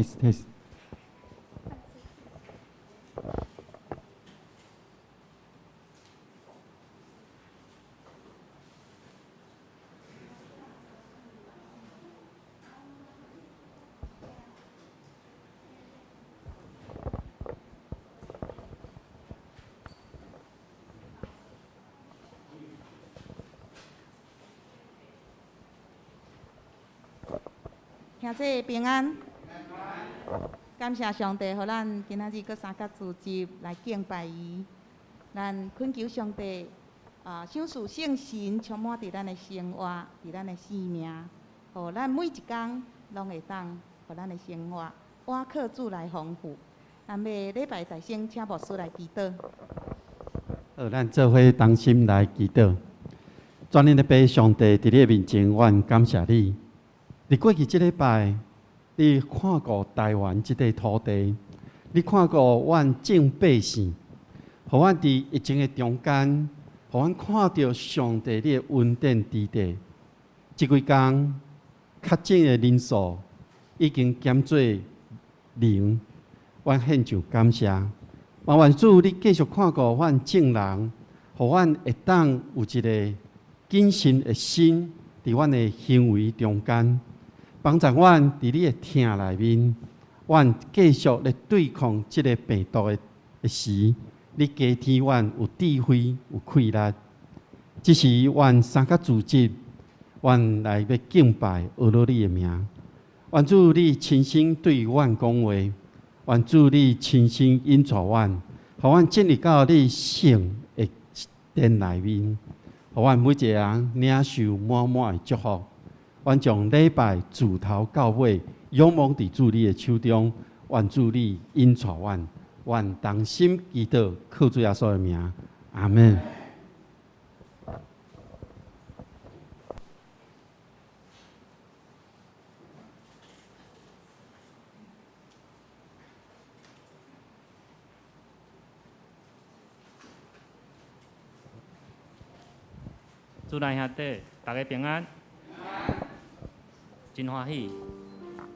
test。兄弟平安，感谢上帝，予咱今仔日搁三甲组织来敬拜伊。咱恳求上帝赏赐圣神充满伫咱的生活，伫咱的生命，互咱每一工拢会当，互咱的生活瓦靠主来丰富。咱要礼拜在先，请牧师来祈祷。好，咱做伙同心来祈祷。全能的父上帝，伫你的面前，阮感谢你。伫过去这礼拜，你看顾台湾这块土地，你看顾阮众百姓，互阮伫疫情的中间，互阮看到上帝你的恩典之地。即几工确诊的人数已经减做0，阮献上感谢。麻烦主，你继续看顾阮众人，互阮会当有一个谨慎的心，伫阮的行为中间。帮助阮伫你的听内面，阮继续来对抗这个病毒的时，你加添阮有智慧、有气力。这是阮三甲组织，阮来要敬拜学罗你的名。愿主你亲身对阮讲话，愿主你亲身引导阮，互阮进入到你圣的殿内面，互阮每一个人领受满满的祝福。愿将礼拜自头到尾，仰望伫主你的手中。愿主你引导阮，愿同心祈祷，靠主耶稣的名，阿门。主内兄弟，大家平安。真欢喜，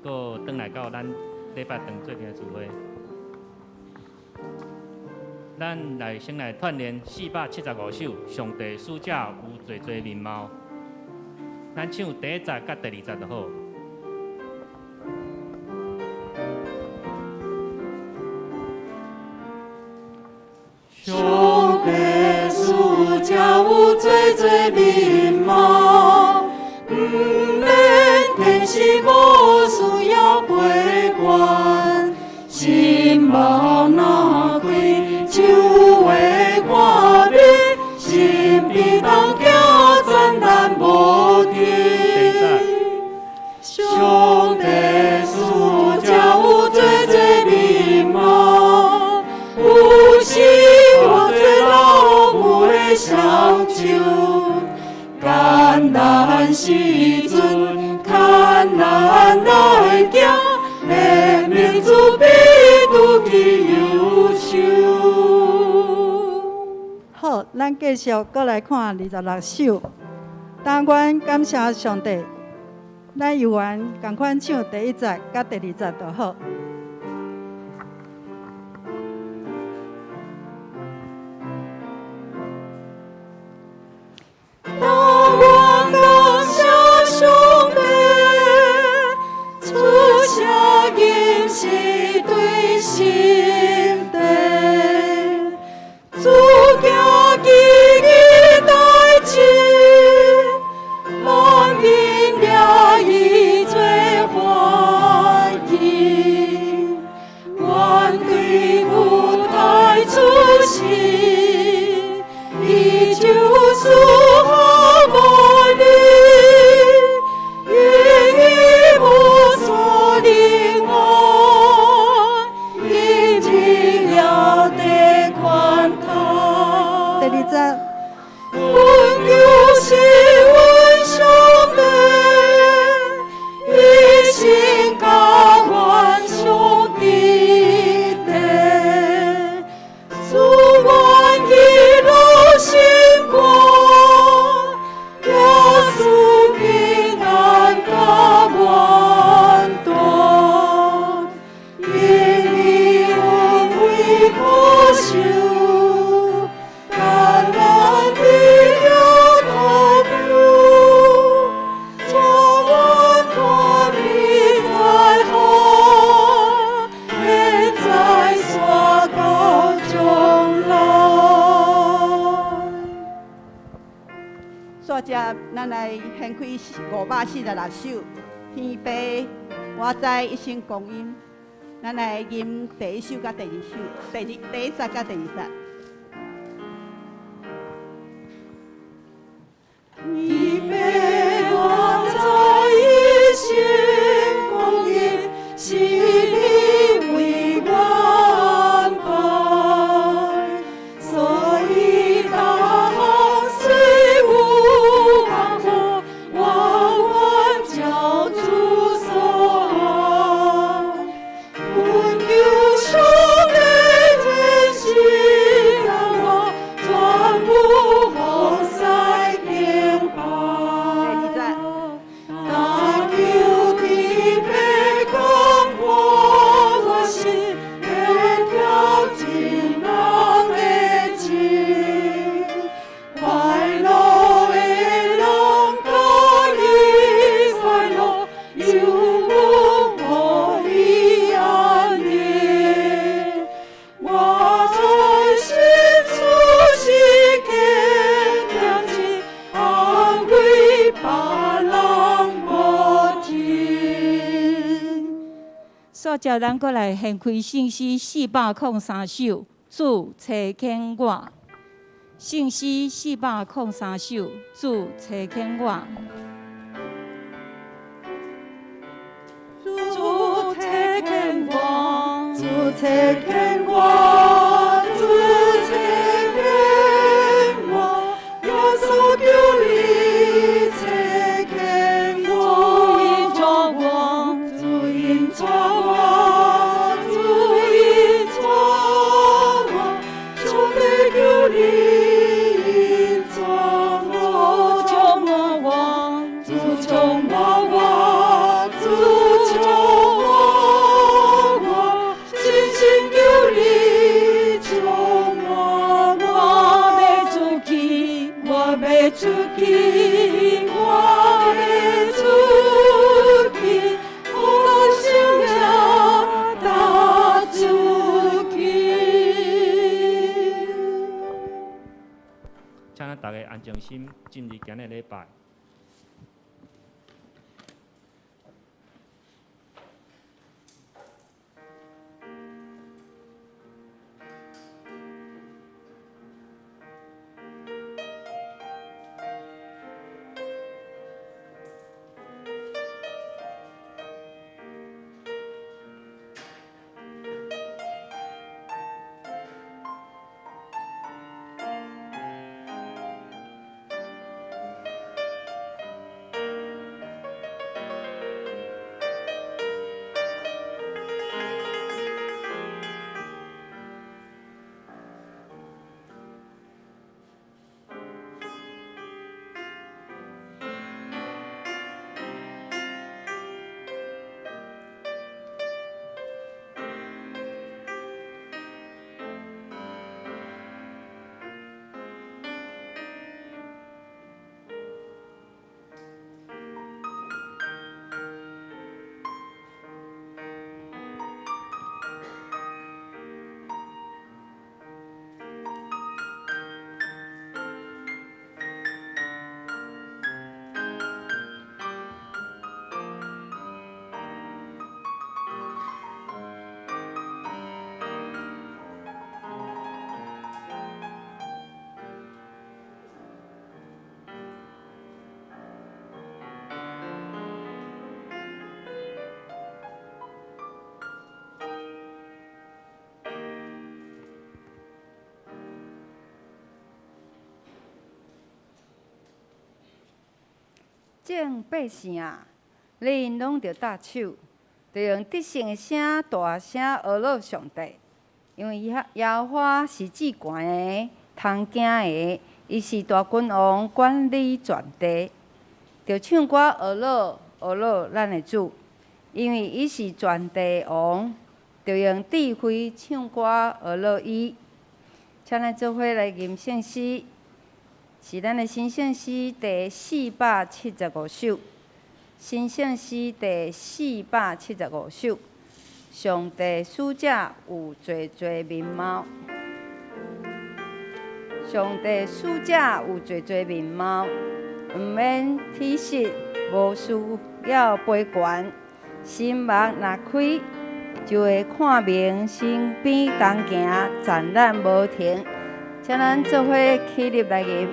搁转来到咱礼拜堂做阵聚会。咱来先来串联475首《上帝使者有侪侪面貌》，咱唱第一节甲第二节就好。上帝使者有侪侪面貌，天时无需要陪伴，心目若开，手会看美，心比当行简单无停。上帝使者有侪侪面貌，有时我做老母的双手。艰难时阵，艰难来行，的民主比拄去优秀。好，咱继续搁来看26首。当阮感谢上帝，咱由原共款唱第一节甲第二节就好。是对心地，主行奇异代志，万民了伊做欢喜。接咱来献开546首，天父，我知一生光阴。咱来吟第一首甲第二首，第一节甲第二节。天父，我知一生光阴是你为我安排，所以大风虽有万祸，我愿照主所爱。愿求上帝真心将我全部放在敬拜。但求天父光破我心，免挑尽人的情。快乐的人可以快乐，有我你安宁。我在心处是坚定起，安慰别人无听。所叫咱过来献开圣诗403首，主差遣我。圣诗403首，主差遣我。主差遣我，主差遣我，主差遣我，耶稣求你差遣我，主引着我，主引着我，主引着我，上帝求你引着我，主将我我，主将我我，主将我，真心求你将我，我要出去，我要出去，我要出去，我心要踏出去。请咱大家安静心，进入今日礼拜。众百姓啊，恁拢着搭手，着用得胜的声大声学乐上帝，因为耶和华是至悬的、通惊的，伊是大君王，管理全地。着唱歌学乐咱的主，因为伊是全地王，着用智慧唱歌学乐伊。请咱做伙来吟圣诗。是咱的新圣诗第475首，新圣诗第475首。上帝使者有侪侪面貌，上帝使者有侪侪面貌，毋免体实，无需要飞悬。心目若开，就会看明身边同行，展览无停。请咱做伙起立来吟。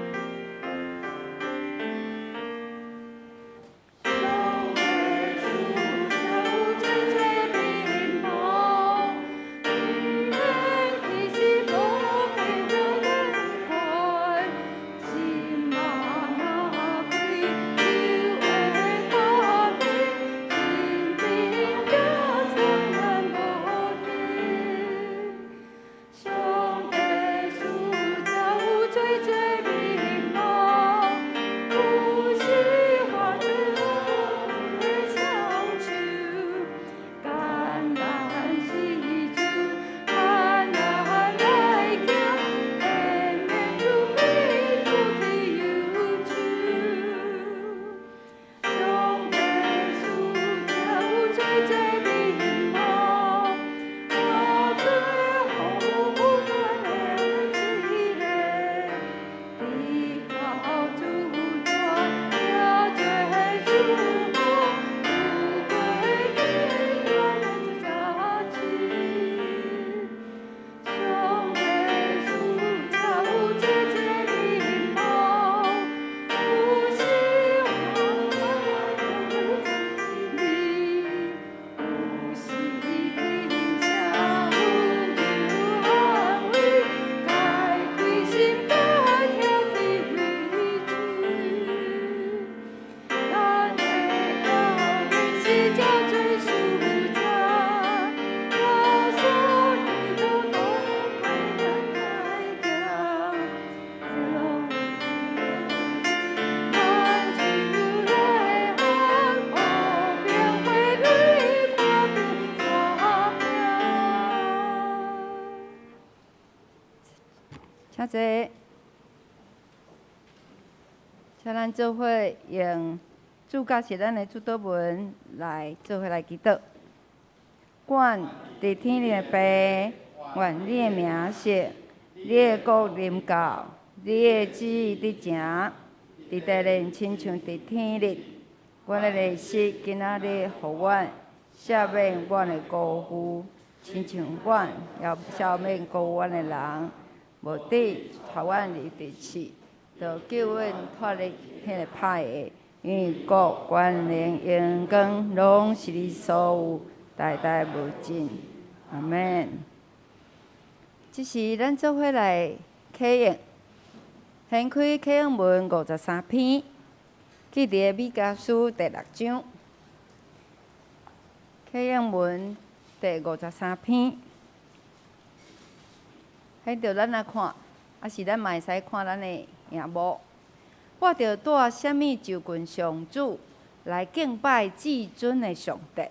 请坐，请咱做伙用主角是咱的主祷文来做伙来祈祷。阮伫天里的爸，愿你的名圣，你的国临到，你的旨意伫成，伫地里亲像伫天里。阮的日食今仔日互阮，赦免阮的辜负，亲像阮也赦免辜负阮的人。无底带阮入地市，就救阮脱离迄个歹的，因为国、权、能、荣光，拢是你所有，代代无尽。阿免。这是咱做伙来启用，掀开启用文53篇，记伫米迦书第6章，启用文第53篇。迄着咱来看，还是咱嘛会使看咱的影幕。我着带什么就近上主来敬拜至尊的上帝。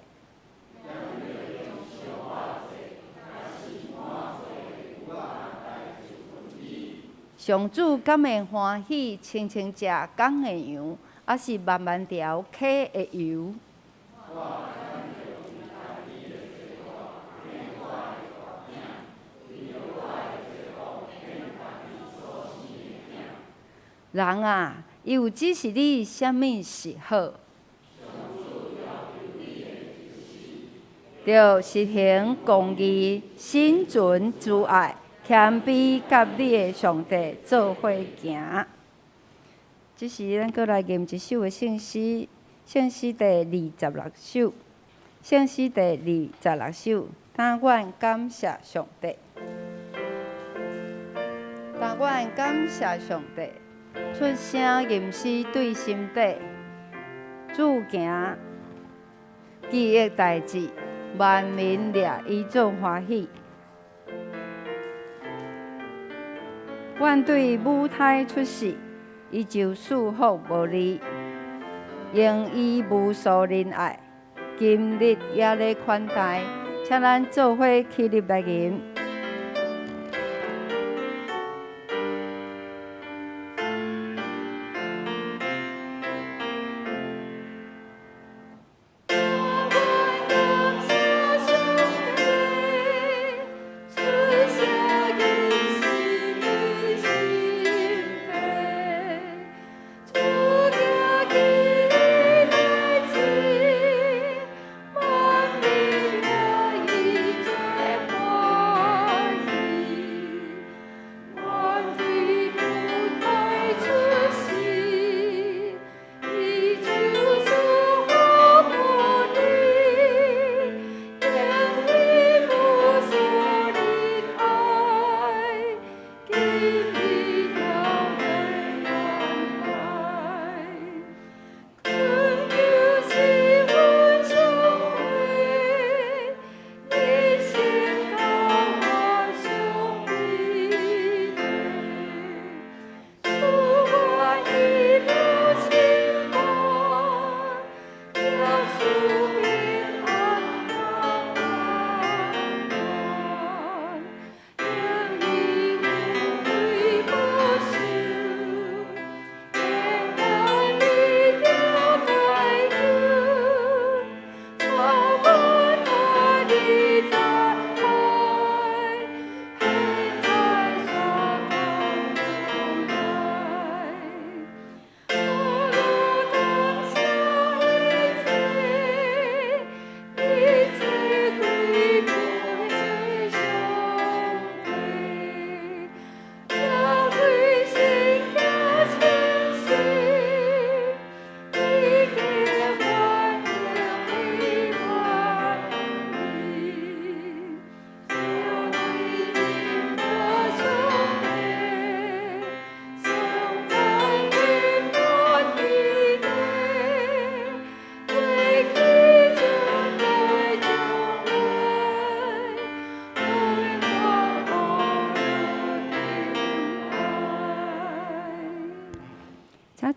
上主敢会欢喜清清食公的羊，还是慢慢调溪的油？人啊，又只是你什么是好？就是行公义、心存慈爱、谦卑，甲你的上帝做伙行。这是咱搁来念一首的圣诗，圣诗第26首，圣诗第26首。但愿感谢上帝，但愿感谢上帝。出声吟诗对心底，主行记忆代志，万民掠伊做欢喜。阮对母胎出世，伊就束缚无离，用伊无数仁爱，今日也咧款待，请咱做伙起立来吟。主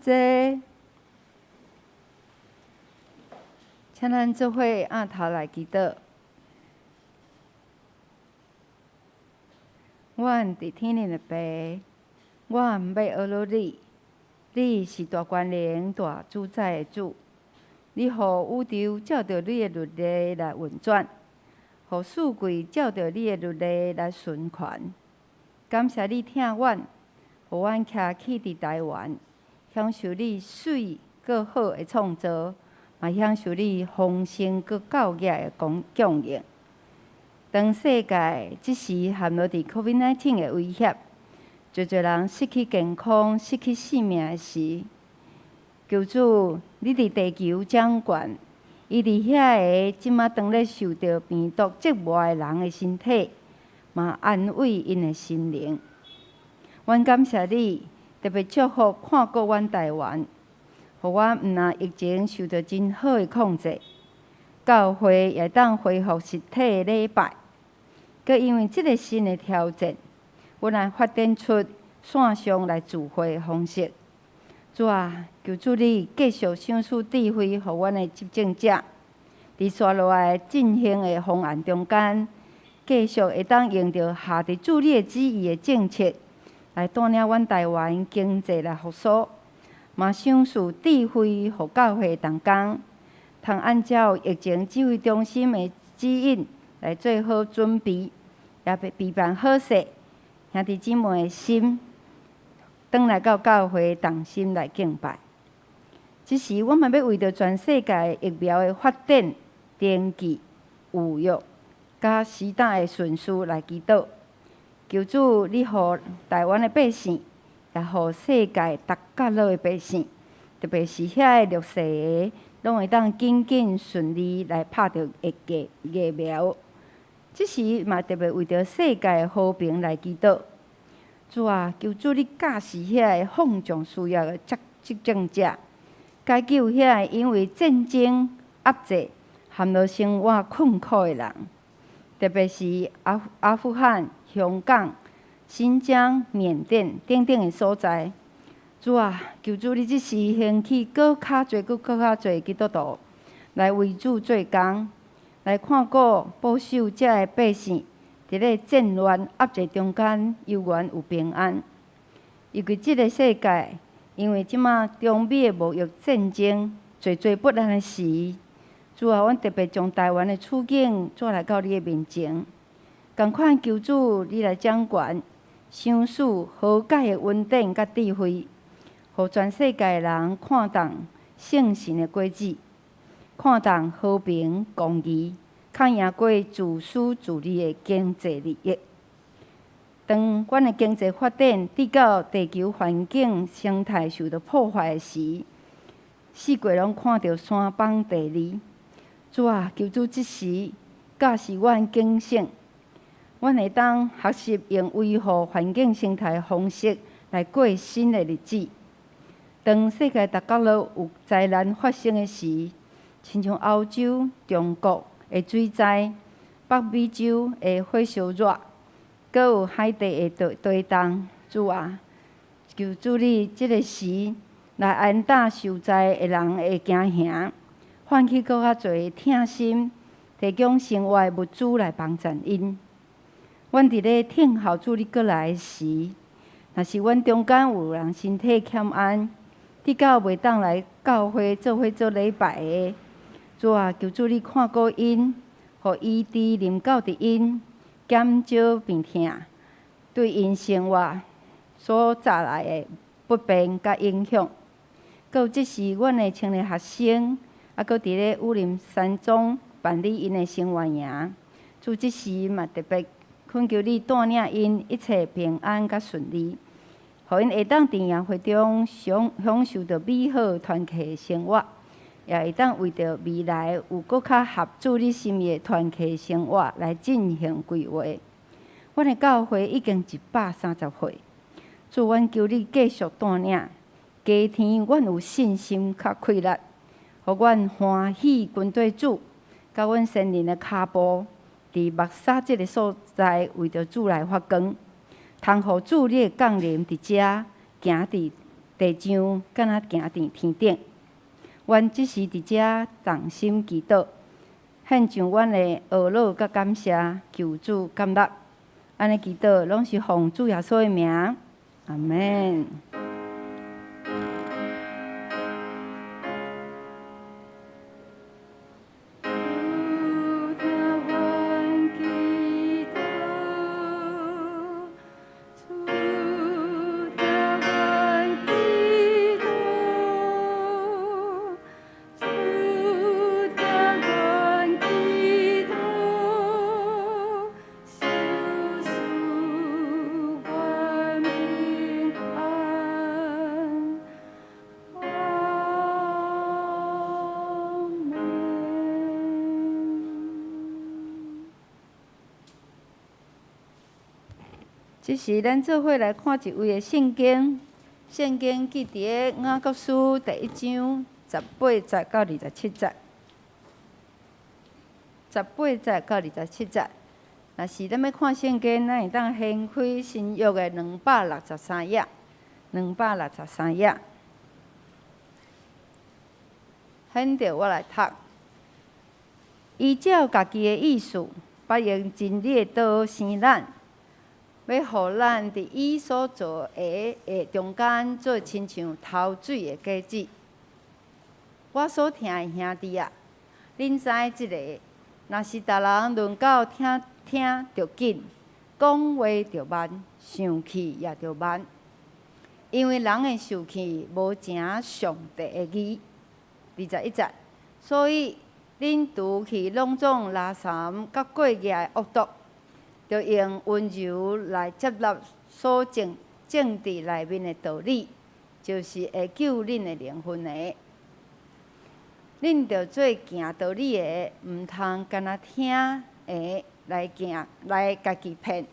济。请咱做伙仰头来祈祷。阮伫天顶的爸，我毋要学落你，你是大权能、大主宰的主。你予宇宙照着你的律例来运转，予四季照着你的律例来循环。感谢你听阮，予阮徛起伫台湾，享受你水搁好的创造，嘛享受你丰盛搁教育的供应。当世界即时陷落伫 COVID-19 的威胁，侪人失去健康、失去性命的时，求主，你伫地球掌权，伊伫遐个即马当咧受着病毒折磨的人的身体，嘛安慰因的心灵。阮感谢你，特别祝福看顾阮台湾，互我毋但疫情受到真好的控制，教会也当恢复实体的礼拜。佮因为即个新的挑战，阮来发展出线上来聚会的方式。主啊，求主你继续赏赐智慧，互阮的执政者，伫接落来进行的方案中间，继续会当用着下伫主你的旨意的政策，来带领阮台湾经济来复苏，嘛赏赐智慧，互教会同工，通按照疫情指挥中心的指引来做好准备，也备办好势，兄弟姊妹的心，转来到教会同心来敬拜。即时，我嘛要为着全世界疫苗的发展、登记、预约，甲时代的顺序来祈祷。求主，你互台湾的百姓，也互世界逐角落的百姓，特别是遐个弱势的，拢会当紧紧顺利来拍着疫苗。即时嘛，特别为着世界的和平来祈祷。主啊，求主你教示遐个放纵需要的执政者，解救遐个因为战争压制陷落生活困苦的人，特别是阿富汗、香港、新疆、缅甸等等的所在。主啊，求主你即时兴起搁较侪基督徒来为主做工，来看顾保守遮的百姓。伫咧战乱压制中间，犹原有平安。尤其即个世界，因为即马中美的贸易战争，惴不安的时，主啊，阮特别将台湾的处境带来到你的面前，共款求主你来掌权，赏赐和解的稳定甲智慧，互全世界的人看重圣神的果子，看重和平公义。较赢过自私自利的经济利益。当阮的经济发展直到地球环境生态受到破坏的时，四界拢看到山崩地裂。主啊，求主即时教示阮警醒，阮会当学习用维护环境生态的方式来过新的日子。当世界逐角落有灾难发生的时，亲像欧洲、中国的水灾，北美洲的火烧热，搁有海地的地动，主啊，求主你即个时来安打受灾的人的惊吓，唤起搁较侪疼心，提供生活的物资来帮助因。阮伫咧听候主你过来的时，若是阮中间有人身体欠安，直到袂当来教会做伙做礼拜的。主啊，求主你看顾因，互医治临到伫因，减少病痛，对因生活所带来的不便甲影响。搁有即时，阮的青年学生，搁伫咧武林山庄办理因的生活营。主即时嘛特别恳求你带领因一切平安甲顺利，互因会当伫营会中享受到美好团契的生活。也会当为着未来有搁较合主你心意的团契生活来进行规划。阮的教会已经130岁，主，阮求你继续带领，加添阮有信心较快乐，互阮欢喜军队主，甲阮先人的脚步，伫目沙即个所在为着主来发光，通互主你的降临伫遮，行伫地上敢若行伫天顶。阮即时伫遮同心祈祷，献上阮的懊恼甲感谢，求主感纳。安尼祈祷拢是奉主耶稣的名，阿门。即时咱做伙来看一位的圣经，圣经记伫咧雅各书第1章18节到27节，18节到27节。若是咱要看圣经，咱会当掀开新约的263页，263页。很着我来读，依照家己的意思，把用真理的道生咱。要互咱伫伊所做的中间，做亲像头水的果子。我所听的兄弟啊，恁知即个，若是逐人论到听着紧，讲话着慢，生气也着慢，因为人的受气无成上帝的义。21节，所以恁除去拢总拉三甲过夜的恶毒。就用温柔来接纳所正伫内面的道理，就是会救恁的灵魂的。恁着做行道理的，毋通干那听的来行来家己骗。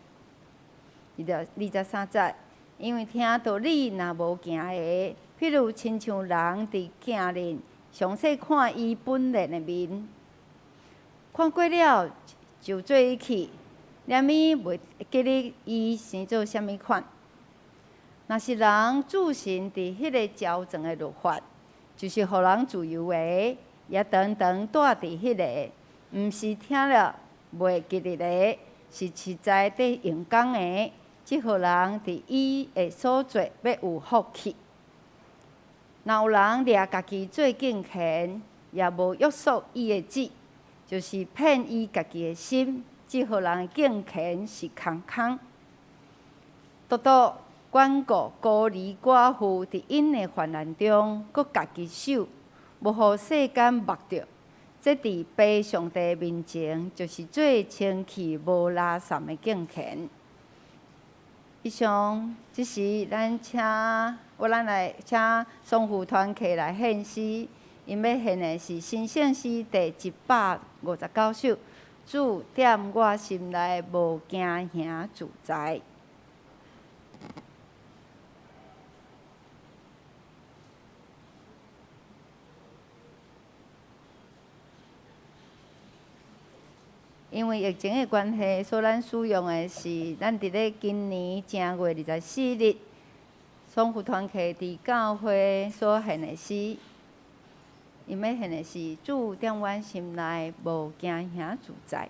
23节，因为听道理若无行的，譬如亲像人伫镜面详细看伊本人的面，看过了就做伊去。连伊袂记得伊生做啥物款。若是人自信伫迄个矫正的律法，就是互人自由的，也常常住伫迄个，毋是听了袂记得的，是实在伫用功的，即互人伫伊的所做要有福气。若有人掠家己做敬虔，也无约束伊的旨，就是骗伊家己的心。即互人敬虔是空空，独独管顾孤儿寡妇伫因的患难中，搁家己守，无互世间目着。这伫被上帝面前，就是最清气无拉散的敬虔。以上即是咱来请双福团契来献诗，因要献的是新圣诗第159首。主踮我心内，无惊吓自在。因为疫情的关系，所以咱使用的是咱伫咧今年正月24日，双福团契伫教会所献的诗。因要献的是主踮阮心内，无惊吓自在。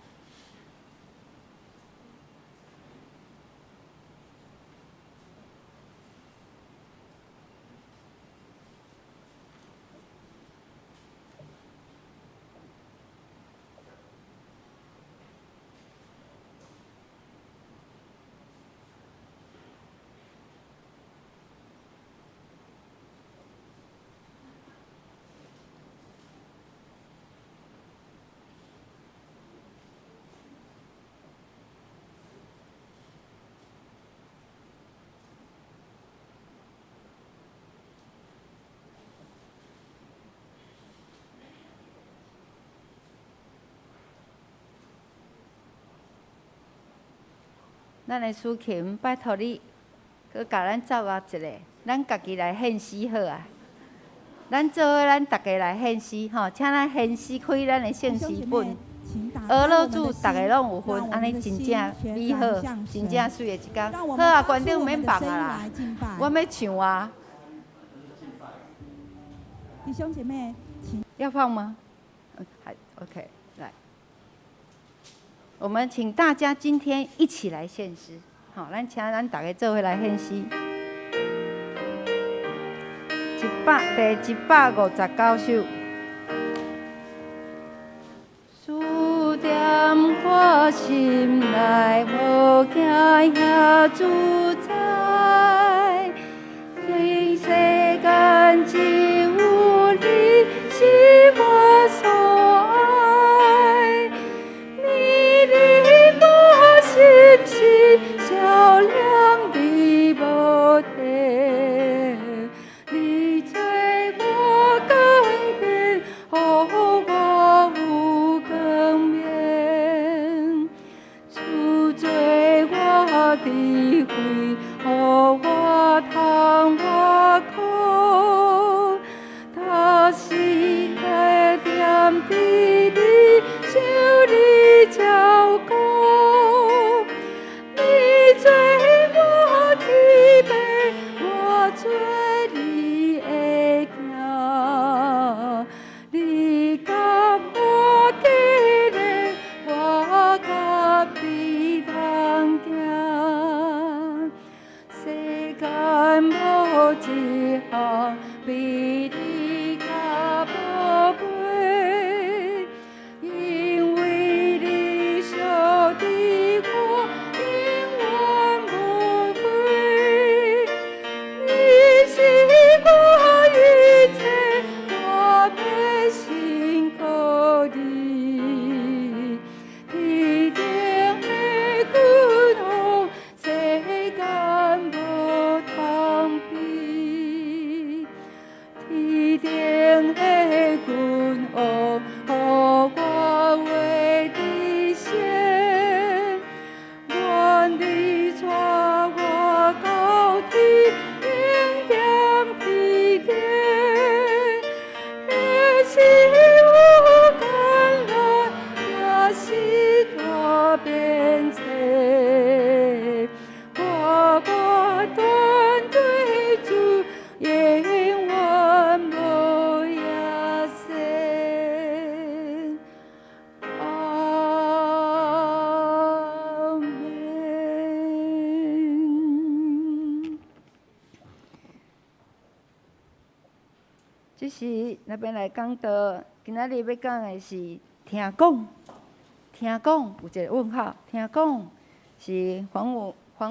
咱的苏琴，拜托你，搁甲咱走啊一个，咱家己来献诗好啊。咱做伙，咱大家来献诗吼，请咱献诗开咱的圣诗本。俄罗主大家拢有份，安尼真正美好，真正水的一天。好啊，观众免放啊啦，我要唱啊。弟兄姐妹，请要放吗？还 OK， 来，我们请大家今天一起来献诗。好，咱请咱大家做伙来献诗。第159首。思念我心内无惊遐自在，全世间只有你是我所爱。你令我心是照亮的无体，你做我光点，予我有光明。赐做我智慧，予我通我苦。他是个点滴你受你照顾，你做我提背，我做你的行。你甲我激励，我甲你同行。世间无一项比你较宝贝，因为你惜的我永远无悔。你是我一切，我的心靠你。天顶的君王，世间无通比。天顶的君王，予我为你先，愿你带我到天顶天顶，那是有甘来，也是大变迁。我团对主，永远无野线。阿门。这是那边来讲到，今仔日要讲的是听讲。听讲有一个问号，听讲是黄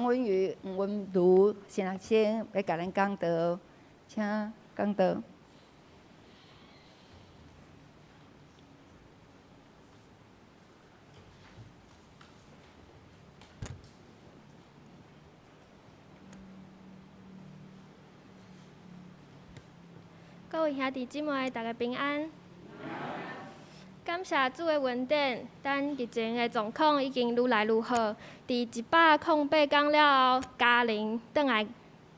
文瑜、黄文如先生要甲咱讲道，请讲道。各位兄弟姊妹，大家平安。感谢主的恩典，咱疫情的状况已经愈来愈好。伫108天了后，嘉玲转来，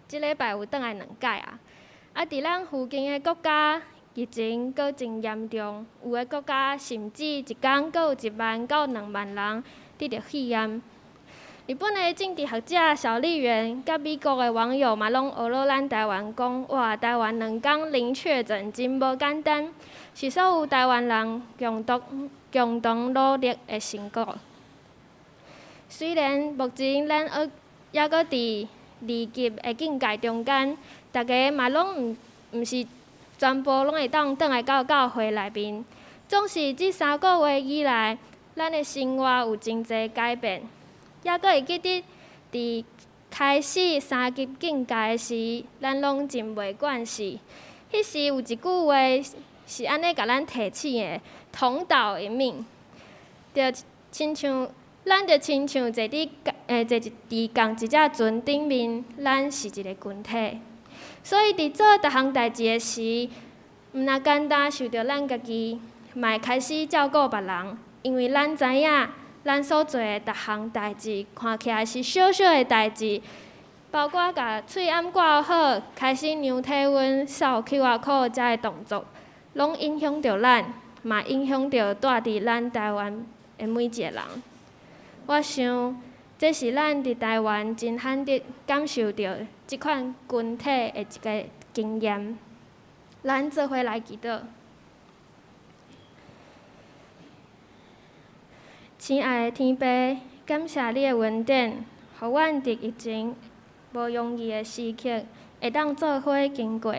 即礼拜有转来2届啊。伫咱附近的国家，疫情阁真严重，有的国家甚至一天阁有1万到2万人得着肺炎。日本的政治学者小笠原，甲美国的网友嘛，拢学了咱台湾讲，哇，台湾2天零确诊真无简单，是所有台湾人共同努力的成果。虽然目前咱还阁伫二级的境界中间，大家嘛拢毋是全部拢会当转来到教会内面，总是这3个月以来，咱的生活有真侪改变。还阁会记得，伫开始3级境界的时，咱拢真袂惯势。迄时有一句话是安尼甲咱提醒的：同岛一命。咱就亲像坐伫共一只船顶面，咱是一个群体。所以伫做逐项代志的时，毋若简单想着咱家己，嘛会开始照顾别人，因为咱知影。咱所做的逐项代志，看起来是小小的代志，包括甲喙暗挂好，开始量体温、扫 QR code 这个动作，拢影响着咱，嘛影响着住伫咱台湾的每一个人。我想，这是咱伫台湾真罕得感受到即款群体的一个经验。咱做伙来祈祷。亲爱的天父，感谢你的恩典，互阮伫疫情无容易的时刻，会当做伙经过。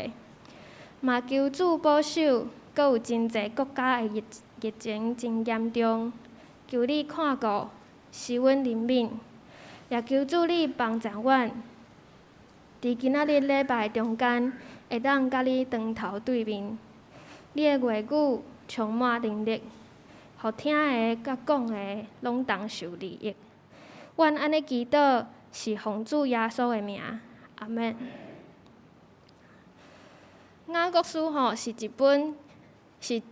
嘛求主保守，阁有真侪国家的疫情真严重，求你看顾，使阮灵敏，也求主你帮助阮，伫今仔日礼拜中间，会当甲你长头对面。你的话语充满能力，互听的甲讲的拢同受利益。阮安尼祈祷，是奉主耶稣的名，阿免。雅各书吼是一本一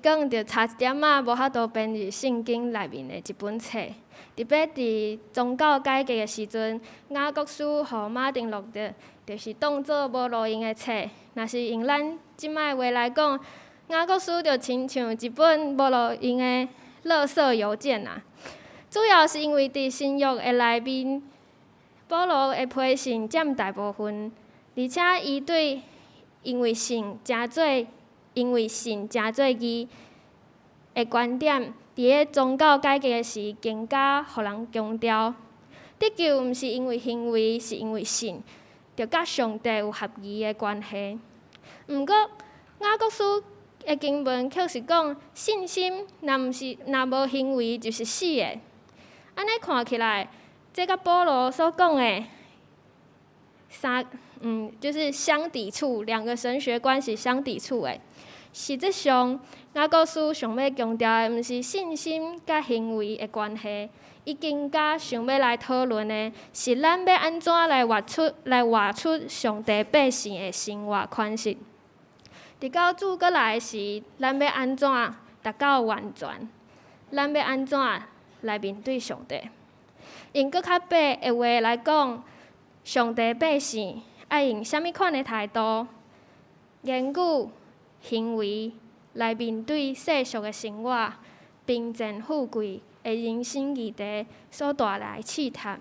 讲着差一点仔无法度编入圣经内面的一本册。特别伫宗教改革的时阵，雅各书互马丁路德就是当做无路用的册。若是用咱即摆话来讲，雅各书就亲像一本无路用的垃圾邮件啊。主要是因为伫新约的内面，保罗的批信占大部分，而且伊对因为信诚做义的观点，伫咧宗教改革的时更加互人强调。得救毋是因为行为，是因为信，着甲上帝有合宜的关系。毋过，雅各书的经文却是讲，信心若无行为，就是死的。安尼看起来，这甲保罗所讲的就是相抵触，两个神学关系相抵触的。实质上，雅各书想要强调的，毋是信心甲行为的关系，伊更加想要来讨论的是，咱要安怎来活出上帝百姓的生活款式。直到主过来时，咱要安怎达到完全？咱要安怎来面对上帝？用搁较白的话来讲，上帝百姓爱用啥物款的态度、言语、行为来面对世俗的生活、贫贱富贵的人生议题所带来试探。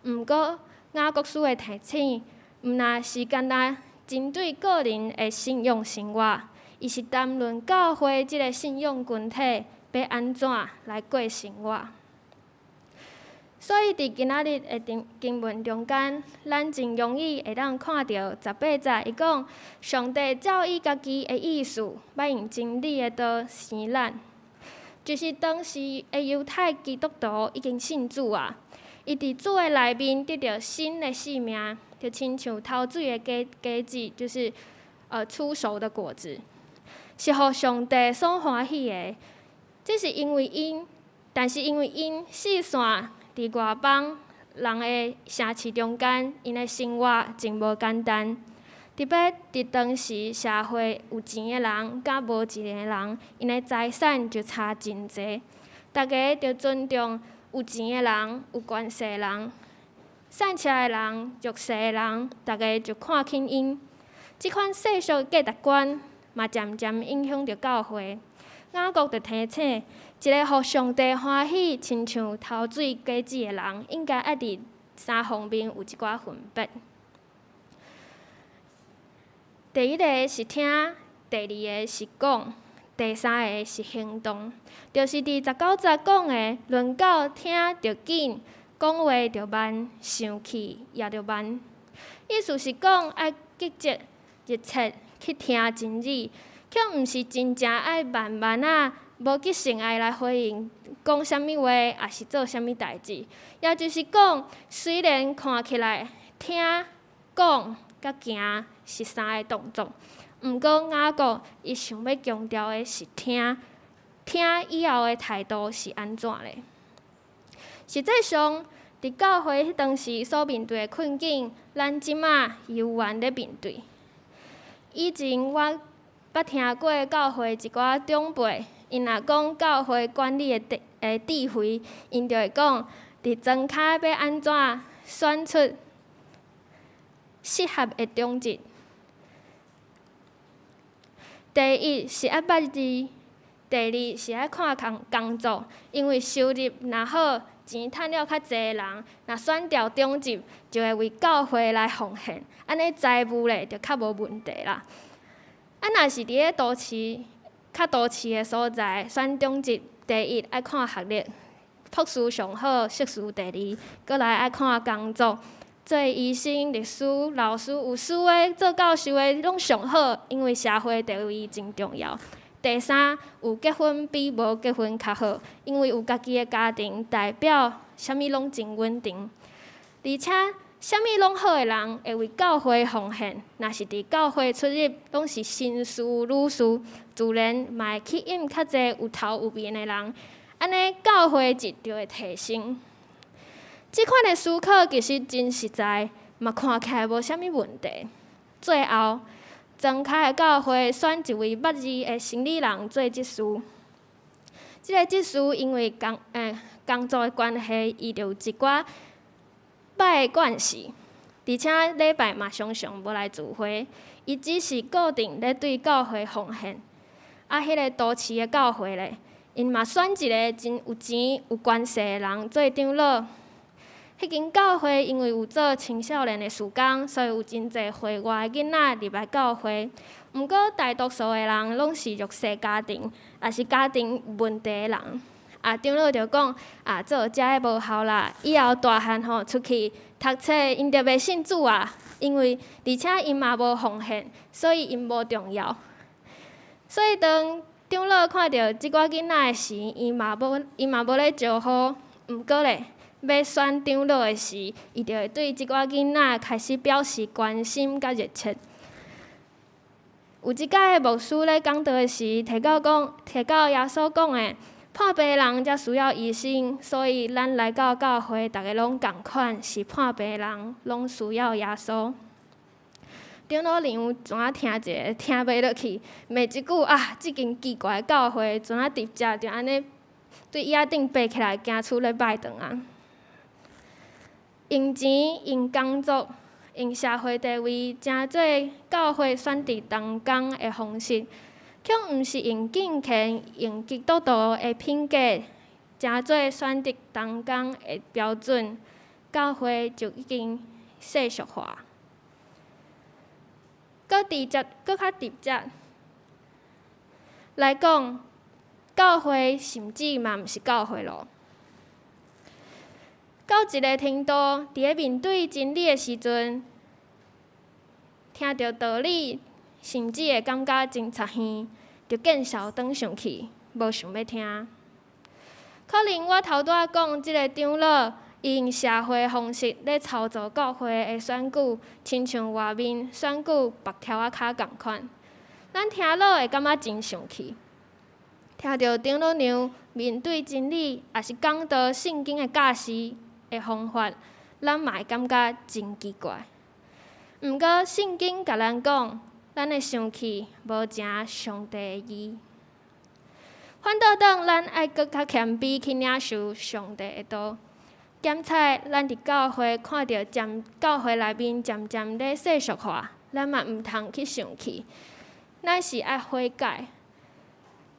毋过，雅各书的提醒，毋但是单单针对个人的信仰生活，伊是谈论教会即个信仰群体要安怎来过生活。所以伫今仔日的经文中间，咱真容易会当看到18节，伊讲上帝照伊家己的意思，要用真理的道生咱。就是当时的犹太基督徒已经信主啊，伊伫主的内面得到新的生命，就亲像头水的果子，就是初熟的果子，是互上帝所欢喜的。这是因为因，但是因为因四散伫外邦人的城市中间，因的生活真无简单。特别伫当时社会有钱的人甲无钱的人，因的财产就差真济。大家着尊重有钱的人、有权势的人，散车的人、弱势的人，大家就看轻因。即款世俗的价值观，嘛渐渐影响着教会。雅各就提醒，一个互上帝欢喜、亲像头水果子的人，应该爱伫3方面有一寡分别。第一个是听，第二个是讲，第三个是行动。就是伫19节讲的，论到听着紧，讲话着慢，生气也着慢。意思是讲爱积极、热切去听真理。却毋是真正爱慢慢无急性爱来回应，讲啥物话，也是做啥物代志。也就是讲，虽然看起来听、讲、甲行是3个动作，毋过雅各伊想要强调的是听以后的态度是安怎嘞？实际上，伫教会迄当时所面对的困境，咱即马有缘咧面对。以前我捌听过教会一寡长辈，因若讲教会管理的智慧，因就会讲，伫庄脚要安怎选出适合的种子。第一是爱捌字，第二是爱看工作，因为收入若好，钱趁了较侪人，若选调种子，就会为教会来奉献，安尼财务咧就较无问题啦。若是伫咧都市、较都市的所在，选中职第一爱看学历，博士上好，硕士第二，搁来爱看工作。做医生、律师、老师，有书的、做教授的拢上好，因为社会地位真重要。第三，有结婚比无结婚较好，因为有家己的家庭，代表啥物拢真稳定。而且，啥物拢好的人会为教会奉献，若是伫教会出入，拢是新事女事，自然嘛会吸引较侪有头有面的人，安尼教会质就会提升。即款的思考其实真实在，嘛看起来无啥物问题。最后，庄开的教会选一位捌字的生理人做执事。即个执事因为工作的关系，伊就有一寡歹的惯势，而且礼拜嘛常常无来聚会，伊只是固定咧对教会奉献。迄个都市的教会咧，因嘛选一个真有钱有关系的人做长老。迄间教会因为有做青少年的事工，所以有真侪会外的囡仔入来教会。毋过大多数的人拢是弱势家庭，也是家庭有问题的人。长老就讲做遮的无效啦，以后大汉出去读册，因着袂信主啊，因为而且因嘛无奉献，所以因无重要。所以当长老看到即寡囡仔的时，伊嘛无咧招呼，毋过咧。要选长老的时，伊就会对即寡囡仔开始表示关心甲热切。有一届牧师咧讲道的时，提到耶稣讲的，破病人才需要医生，所以咱来到教会，大家拢共款，是破病人，拢需要耶稣。长老娘怎啊听者听袂落去，骂一句即间奇怪的教会，怎啊直接就安尼对椅仔顶爬起来，行出咧拜堂啊！用钱、用工作、用社会地位，诚做教会选择同工的方式，却毋是用敬虔、用基督徒的品格，诚做选择同工的标准，教会就已经世俗化。搁较直接来讲，教会甚至嘛毋是教会咯。到一个程度，伫咧面对真理的时阵，听到道理，甚至会感觉真插耳，就见笑转上去，无想要听。可能我头拄仔讲即个长老，伊用社会方式咧操作教会的选举，亲像外面选举白条仔骹共款，咱听了会感觉真生气。听到长老娘面对真理，也是讲到圣经的教示的方法，咱嘛会感觉真奇怪。毋过圣经甲咱讲，咱的生气无正上帝的意。反倒当咱爱搁较谦卑去领受上帝的道。检测咱伫教会看到教会内面渐渐咧世俗化，咱嘛毋通去生气，乃是爱悔改，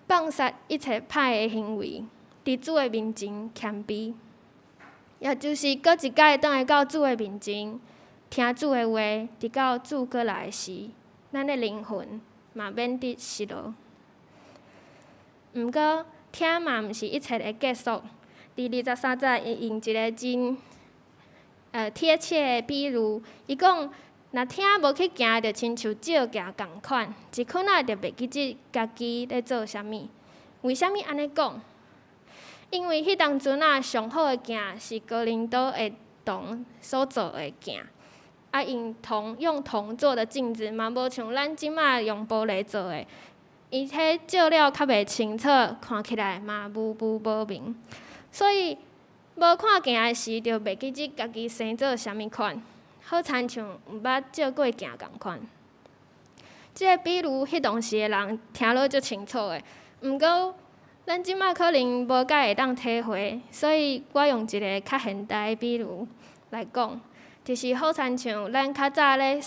放下一切歹的行为，伫主的面前谦卑。也就是搁一摆倒来到主的面前，听主的话，直到主过来时，咱的灵魂嘛免得失落。毋过，听嘛毋是一切的结束。第23节，伊用一个真贴切的比喻，伊讲，若听无去行，就亲像照行共款，一困仔就袂记家己咧做啥物。为啥物安尼讲？因为迄当阵上好的行是哥林多的铜所做的行，用铜做的镜子嘛，无像咱即马用玻璃做的，伊迄照了较袂清楚，看起来嘛模糊无明，所以无看行的时，就袂记家己生做啥物款，好亲像毋捌照过行共款。即个比如迄当时的人听落足清楚的，毋过，咱即马可能无介会当体会，所以我用一个较现代的比喻来讲，就是好亲像咱较早咧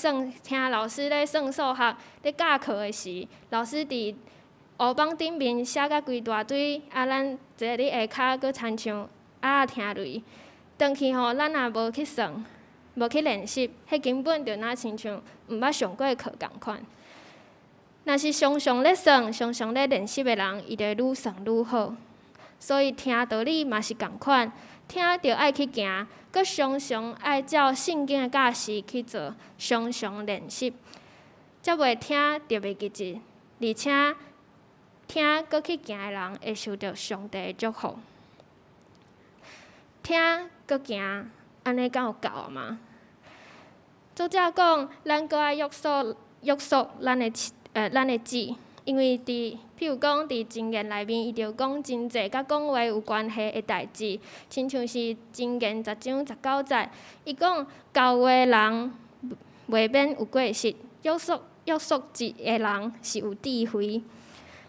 听老师咧算数学咧教课的时，老师伫黑板顶面写甲规大堆，咱坐伫下骹，佫亲像听类，转去咱也无去算，无去练习，迄根本就亲像毋捌上过课共款。若是常常咧算、常常咧练习的人，伊就会愈算愈好。所以听道理嘛是共款，听着爱去行，佮常常爱照圣经的教示去做，常常练习，才袂听就袂记住，而且听佮去行的人会受到上帝的祝福。听佮行，安尼敢有够啊嘛？作者讲，咱搁爱约束咱的志，因为譬如讲伫箴言内面，伊就讲真济甲讲话有关系的代志，亲像是箴言10章19节，伊讲教话人袂免有过失，约束志的人是有智慧。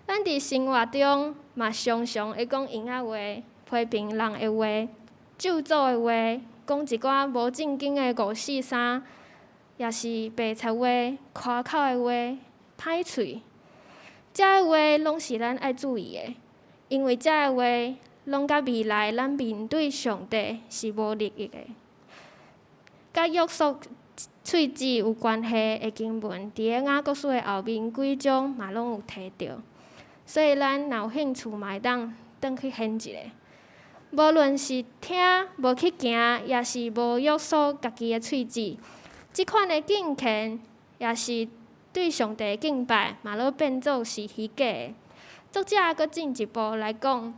咱伫生活中嘛常常会讲闲仔话、批评人的话、咒诅的话，讲一寡无正经的543，也是白贼话、夸口的话、歹喙。遮个话拢是咱爱注意的，因为遮个话拢甲未来咱面对上帝是无利益的。甲约束喙齿有关系的经文，伫个雅各书的后面几章嘛拢有提到，所以咱若有兴趣嘛会当去研一下。无论是听无去行，也是无约束家己的喙齿，即款的敬虔也是对上帝的敬拜，嘛拢变做是虚假的。作者佫进一步来讲，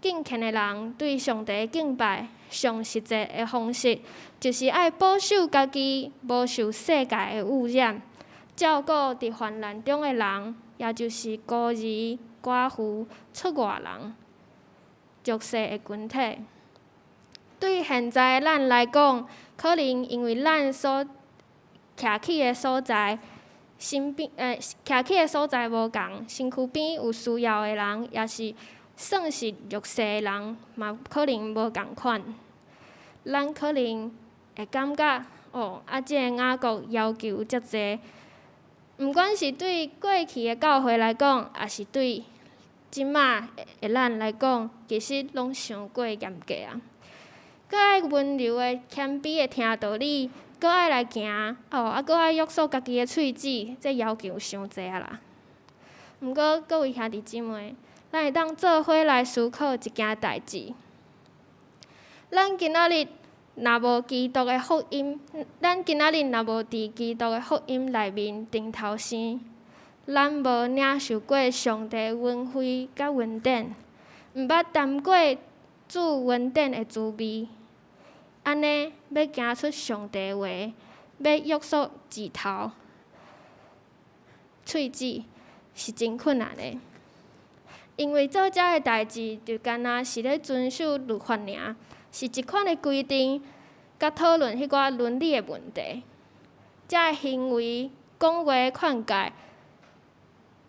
敬虔的人对上帝的敬拜上实际的方式，就是爱保守家己，无受世界的污染，照顾伫患难中的人，也就是孤儿、寡妇、出外人、弱势的群体。对现在的咱来讲，可能因为咱所徛起的所在，徛起的所在无共，身躯边有需要的人，也是算是弱势的人，嘛可能无共款。咱可能会感觉，即个雅各要求遮济，毋管是对过去的教会来讲，也是对即马的咱来讲，其实拢伤过严格啊。佮爱温柔的、谦卑的听道理，佮爱来行，佮爱约束家己的喙齿，这要求伤济啊啦。毋过各位兄弟姊妹，咱会当做伙来思考一件代志。咱今仔日若无基督的福音，咱今仔日若无伫基督的福音内面顶头生，咱无领受过上帝恩惠甲恩典，毋捌谈过主恩典的滋味，安尼要行出上帝的话，要约束指头、喙齿，是真困难的。因为做遮个代志，就干若是咧遵守律法尔，是一款的规定，甲讨论迄寡伦理的问题。遮个行为、讲话的劝诫，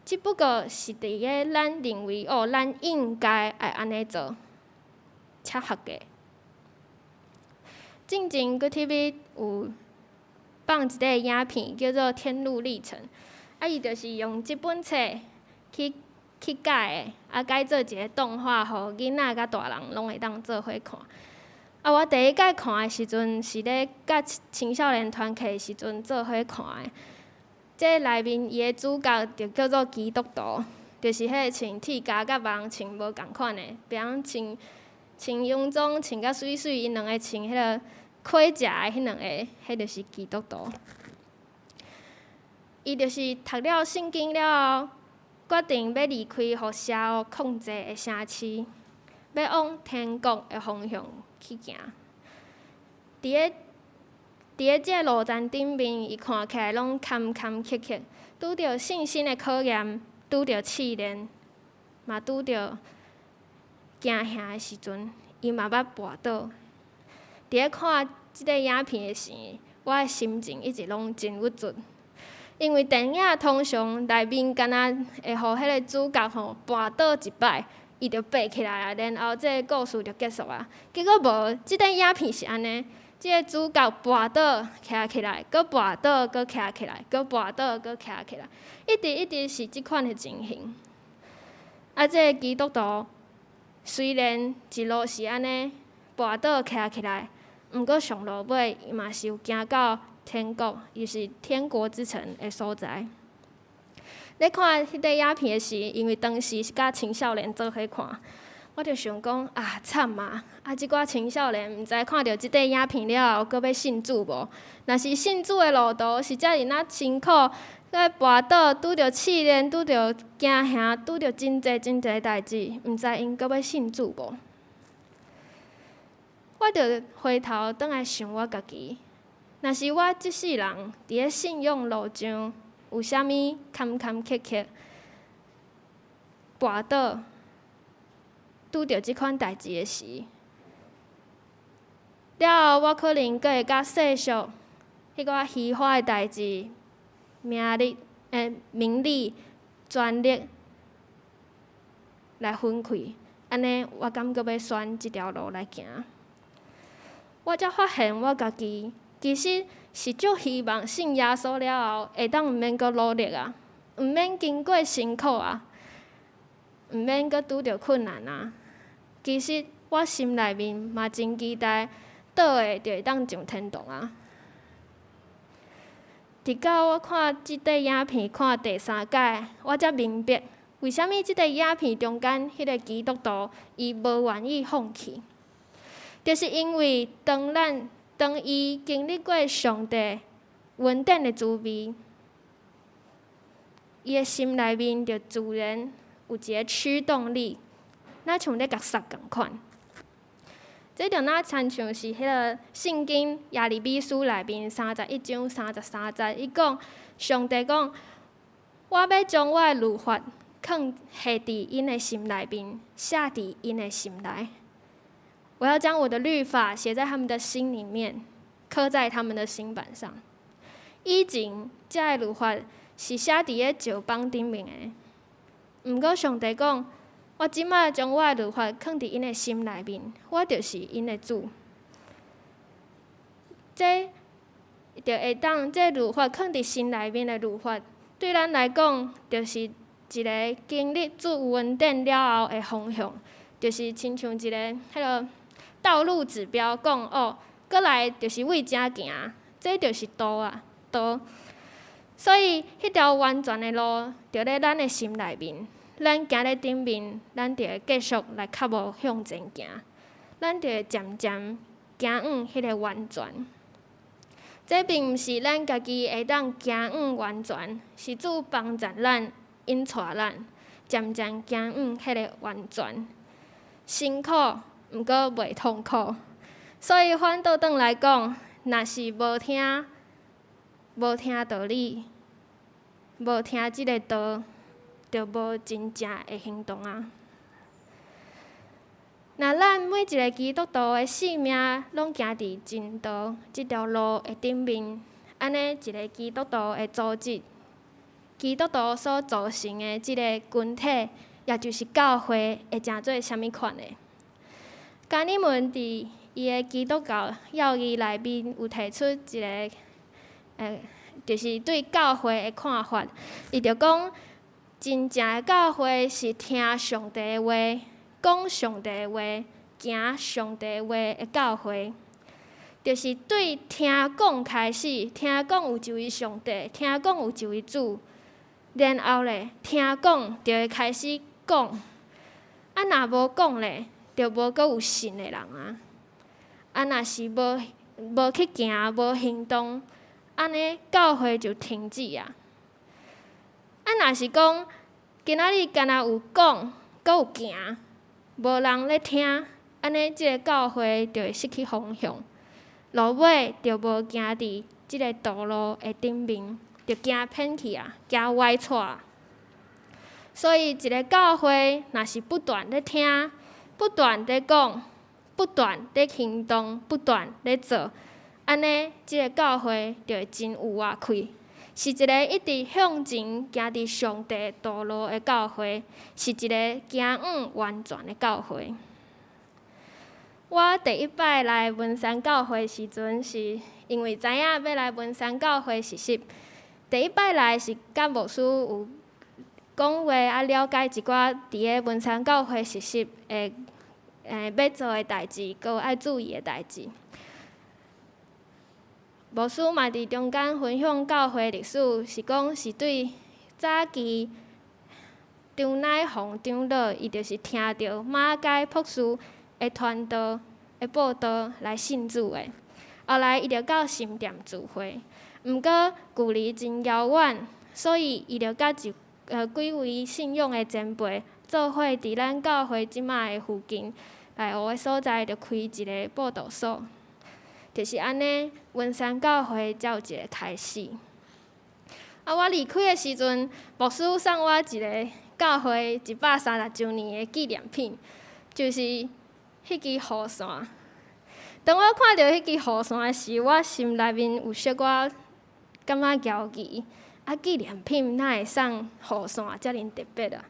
只不过是伫个咱认为咱应该爱安尼做，且合格。进前搁 TV 有放一个影片，叫做《天路历程》，伊就是用即本册去改的，改做一个动画，互囡仔甲大人拢会当做伙看。我第一届看的时阵，是咧甲青少年团契时阵做伙看的。这内面伊的主角就叫做基督徒，就是迄个穿铁甲甲别人穿无共款的，别人穿洋装穿甲水水，因两个穿迄个盔甲的迄两个，迄就是基督徒。伊就是读了圣经了后，决定要离开互邪恶控制的城市，要往天国的方向去行。伫个即个路站顶面，伊看起来拢坎坎坷坷，拄着信心的考验，拄着试炼，嘛拄着惊吓的时阵，伊嘛捌跋倒。伫咧看即个影片的时，我的心情一直拢真郁卒。因为电影通常内面敢若会互迄个主角跋倒一摆，伊就爬起来啊，然后这个故事就结束啊。结果无，即个影片是安尼，即个主角跋倒徛起来，搁跋倒，搁徛起来，搁跋倒，搁徛起来，一直是即款的情形。这个基督徒虽然一路是安尼跋倒徛起来，毋过上路尾伊嘛是有行到天国，伊是天国之城的所在。咧看迄块影片的时，因为当时是甲青少年做伙看，我就想讲啊，惨啊！即寡青少年毋知看到即块影片了后，阁要信主无？若是信主的路途是遮尔那辛苦，在跋倒，拄着试炼，拄着惊吓，拄着真侪代志，毋知因阁要信主无？我着回头转来想我家己，若是我即世人伫咧信仰路上有啥物坎坎坷坷，跋倒，拄着即款代志的时，了后我可能阁会甲世俗迄个虚华的代志、名利、权力来分开，安尼我敢阁要选即条路来行？我才发现我家己其实是足希望信耶稣了后，会当毋免阁努力啊，毋免经过辛苦啊，毋免阁拄着困难啊。其实我心内面嘛真期待，倒下就会当上天堂啊。直到我看即块影片看第3届，我才明白为虾米即块影片中间迄个基督徒伊无愿意放弃，就是因为当伊经历过上帝恩典的滋味，伊的心内面就自然有一个驱动力，若像咧角杀共款。这就若亲像是迄个圣经耶利米书内面31章33节，伊讲上帝讲，我要将我的律法放下伫因的心内面，写伫因的心内。我要将我的律法写在他们的心里面，刻在他们的心板上。以前这个律法是写伫咧石板顶面的，毋过上帝讲，我即摆将我的律法放伫因的心内面，我就是因的主。这就会当，这律法放伫心内面的律法，对咱来讲，就是一个经历主恩典了后的方向，就是亲像一个迄个道路指标，讲哦，过来就是为遮行，这就是道啊，道。所以，迄条完全的路，就咧咱的心内面。咱行咧顶面，咱就会继续来脚步向前行，咱就会渐渐行往迄个完全。这并毋是咱家己会当行往完全，是主帮助咱、引带咱，渐渐行往迄个完全。辛苦，毋过袂痛苦。所以反倒转来讲，若是无听道理，无听即个道，就无真正会行动啊！若咱每一个基督徒的性命拢行伫真道即条路的顶面，安尼一个基督徒的组织，基督徒所组成的即个群体，也就是教会，会成做啥物款的？今日们伫伊的基督教要义内面有提出一个，就是对教会的看法，伊就讲。真正的教会是听上帝的话、讲上帝的话、行上帝的话的教会，就是对听讲开始，听讲有一位上帝，听讲有一位主，然后咧听讲就会开始讲，若无讲咧，就无阁有信的人啊。若是无去行、无行动，安尼教会就停止啊。若是讲，今仔日敢若有讲，阁有行，无人咧听，安尼即个教会就会失去方向，落尾就无行伫即个道路的顶面，就行偏去啊，行歪错啊。所以一个教会若是不断咧听，不断咧讲，不断咧行动，不断咧做，安尼即个教会就会真有活开。是一个一直向前行伫上帝道路的教会，是一个行往完全的教会。我第一摆来文山教会时阵，是因为知影要来文山教会实习。第一摆来是甲牧师有讲话，了解一寡伫个文山教会实习的要做的代志，佮爱注意的代志。牧师嘛伫中间分享教会历史，是讲是对早期张乃凤长老，伊就是听到马街博士的传道的报道来信主的。后来伊就到新店聚会，毋过距离真遥远，所以伊就甲几位信仰的前辈做伙伫咱教会即卖的附近内湖的所在，就开一个报道所。就是安尼，文山教会才有一个开始。我离开的时阵，牧师送我一个教会130周年的纪念品，就是迄支雨伞。当我看到迄支雨伞时，我心内面有小可感觉焦急。纪念品哪会送雨伞遮尔特别啊？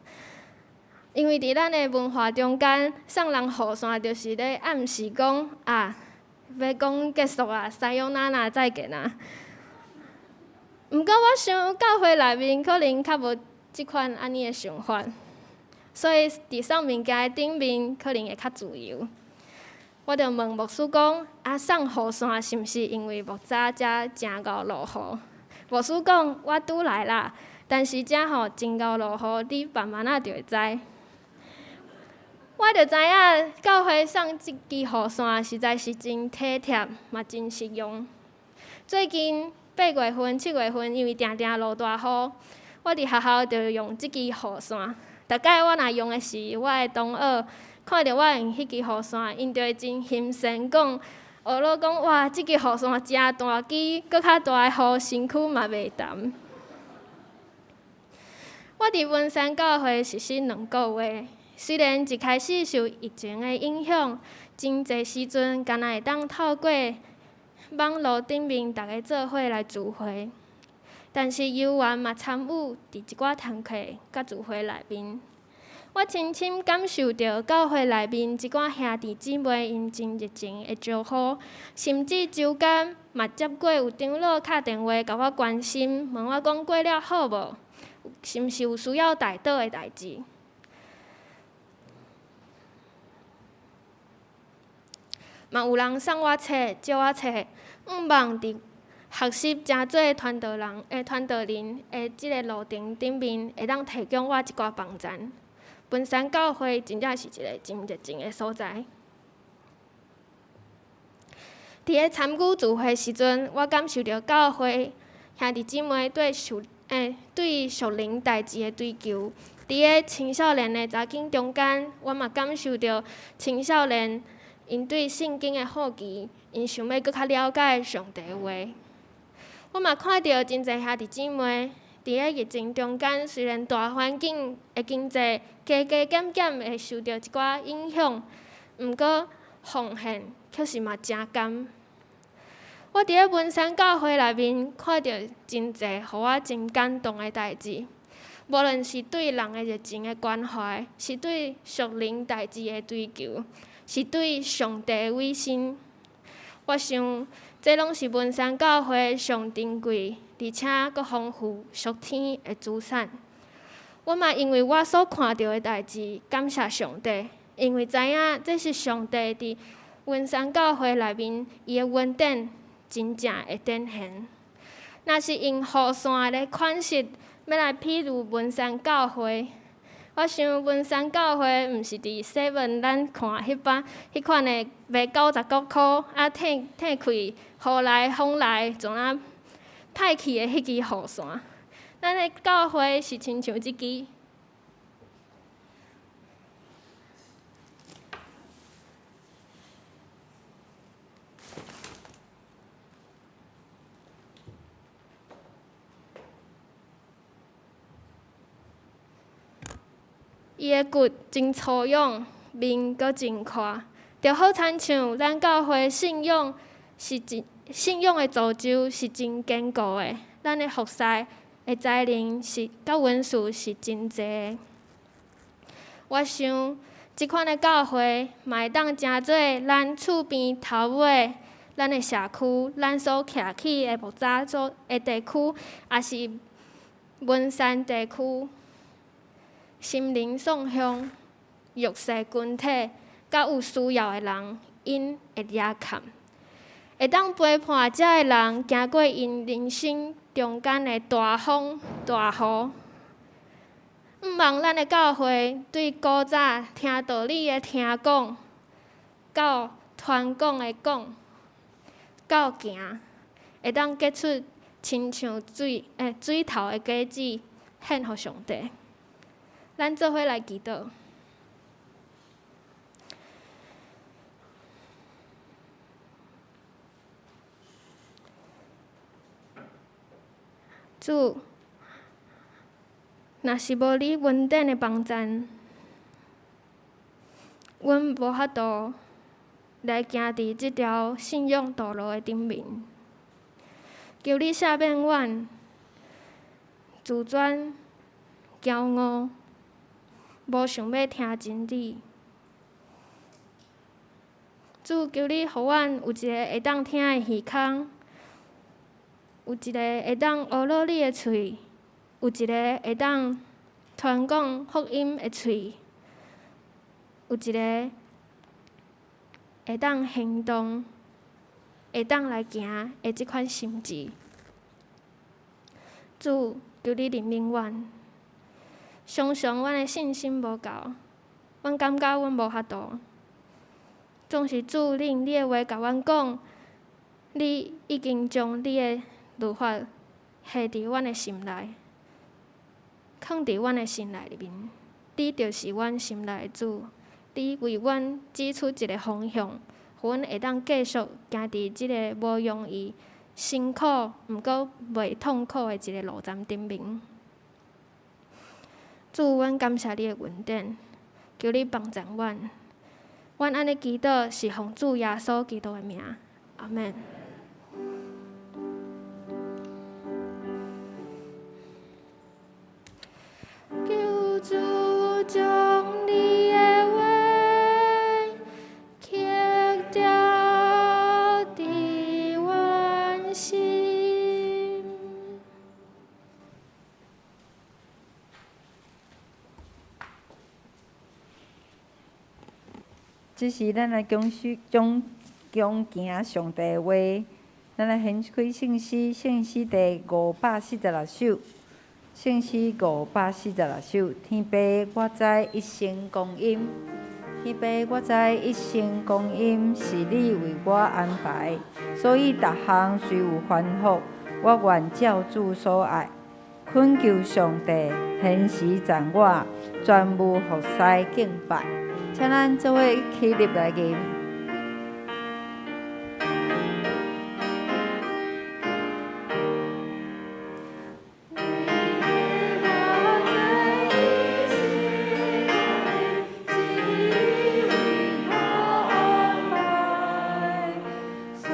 因为伫咱的文化中间，送人雨伞就是咧暗示讲要讲结束啊，西洋那再见啊。毋过我想教会内面可能较无即款安尼的想法，所以伫送物件的顶面可能会较自由。我就问牧师讲：送雨伞是毋是因为木早才正厚落雨？牧师讲：我拄来啦，但是遮吼真厚落雨，你慢慢就会知。我就知影教会送即支雨伞实在是真体贴，嘛真实用。最近8月份、7月份，因为定定落大雨，我伫学校就用即支雨伞。大概我若用的是我的同学，看到我用迄支雨伞，因就会真心善讲，学了讲哇，即支雨伞真大支，搁较大的雨，身躯嘛袂澹。我伫文山教会实习2个月。虽然一开始受疫情的影响，真侪时阵敢若会当透过网络顶面大家做伙来聚会，但是有缘嘛参与伫一寡堂课甲聚会内面，我深深感受到教会内面一寡兄弟姊妹因真热情的招呼，甚至周间嘛接过有长老敲电话甲我关心，问我讲过了好无，是毋是有需要代祷的代志。嘛有人送我册，借我册，望伫学习真侪传道人的即个路程顶面，会当提供我一寡帮助。文山教会真正是一个真热情的所在。伫咧参与聚会时阵，我感受到教会兄弟姊妹对属灵代志的追求。伫咧青少年的查囡中间，我嘛感受到青少年因对圣经的好奇，因想要搁较了解上帝的话。我嘛看到真侪兄弟姊妹伫咧疫情中间，虽然大环境的经济加加减减会受到一寡影响，毋过奉献却是嘛真甘。我伫咧文山教会内面看到真侪互我真感动的代志，无论是对人的热情的关怀，是对属灵代志的追求，是对上帝的委身。我想，这拢是文山教会上珍贵，而且阁丰富属天的资产。我嘛因为我所看到的代志，感谢上帝，因为知影这是上帝伫文山教会内面伊的恩典真正的展现。若是用雨伞的款式要来譬如文山教会，我想文山教会毋是伫7咱看迄款的卖99箍，褪开雨来风来，从歹去的迄支雨伞。咱的教会是亲像即支。伊的骨真粗勇，面阁真宽，就好亲像咱教会信仰的造就是真坚固的，咱的服侍的才能是甲文书是真济的。我想，即款的教会嘛会当真做咱厝边头尾、咱的社区、咱所徛起的木栅所的地区，也是文山地区。心灵送向弱势群体，甲有需要的人，因会抓看，会当陪伴遮个人行过因人生中间的大风大雨。毋望咱的教会对古早听道理的听讲，到传讲的讲，到行，会当结出亲像水头的果子，献互上帝。咱做伙来祈祷。主，若是无你恩典的帮衬，阮无法度来行伫即条信仰道路的顶面。求你赦免阮自专、骄傲，无想要听真理。主，求你，互阮有一个会当听的耳孔，有一个会当学落你的喙，有一个会当传讲福音的喙，有一个会当行动、会当来行的即款心志。主，求你怜悯阮。常常阮的信心无够，阮感觉阮无法度。总是主令你的话甲阮讲，你已经将你的律法下伫阮的心内，放伫阮的心内里面。你就是阮心内的主，你为阮指出一个方向，互阮会当继续行伫即个无容易、辛苦，毋过袂痛苦的一个路站顶面。主，阮感谢你的恩典，求你帮助阮。阮安尼祈祷是奉主耶稣基督的名，阿门。求主将你的话刻掉伫阮心。这是咱来恭行上帝的话，咱来献开圣诗，圣诗第546首，圣诗546首。天父，我知一生光阴，天父，我知一生光阴是你为我安排，所以逐项虽有烦恼，我愿照主所爱，恳求上帝现时赞我，全无服侍敬拜。请咱做伙起立来吟。主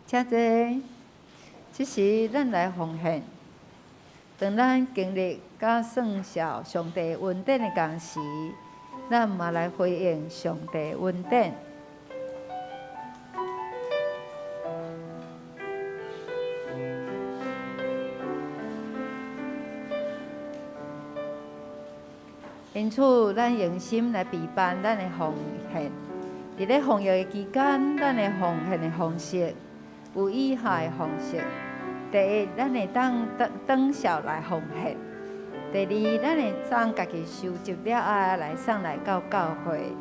请坐。即时咱来奉献，当咱经历甲算效上帝恩典的同时，咱嘛来回应上帝恩典。因此，咱用心来备办咱的奉献。伫咧防疫的期间，咱的奉献的方式有以下的方式：第一，咱会当效来奉献；第二，咱会当家己收集了后来送来到教会。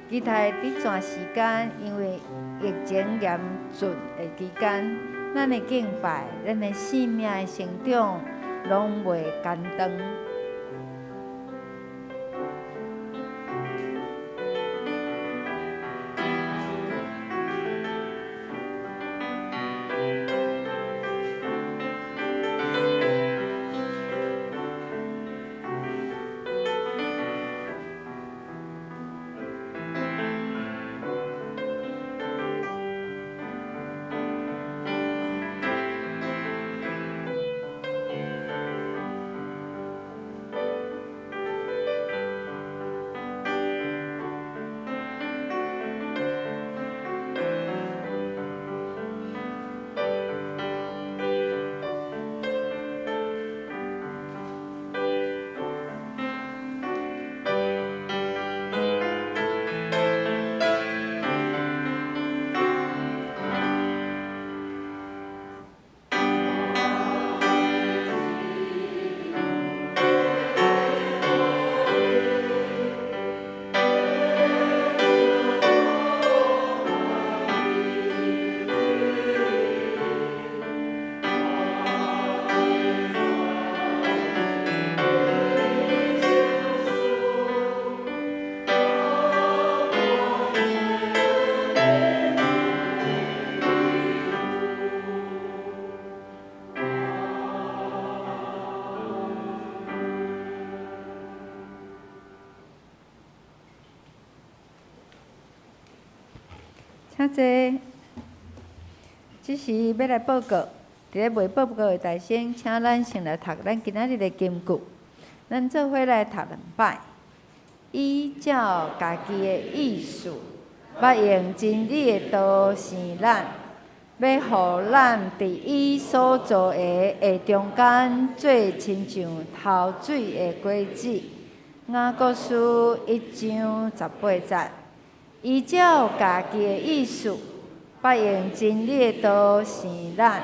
期待伫段时间，因为疫情严峻的期间，咱的敬拜、咱的生命的成长，拢袂简单。请坐。即时要来报告，伫咧未报告的大先，请咱先来读咱今仔日的金句。咱做伙来读2摆。依照家己的意思，捌用真理的道生咱，要互咱伫伊所做的下中间，做亲像头水的果子。雅各书1章18节。依照家己的意思，捌用真理的道生咱，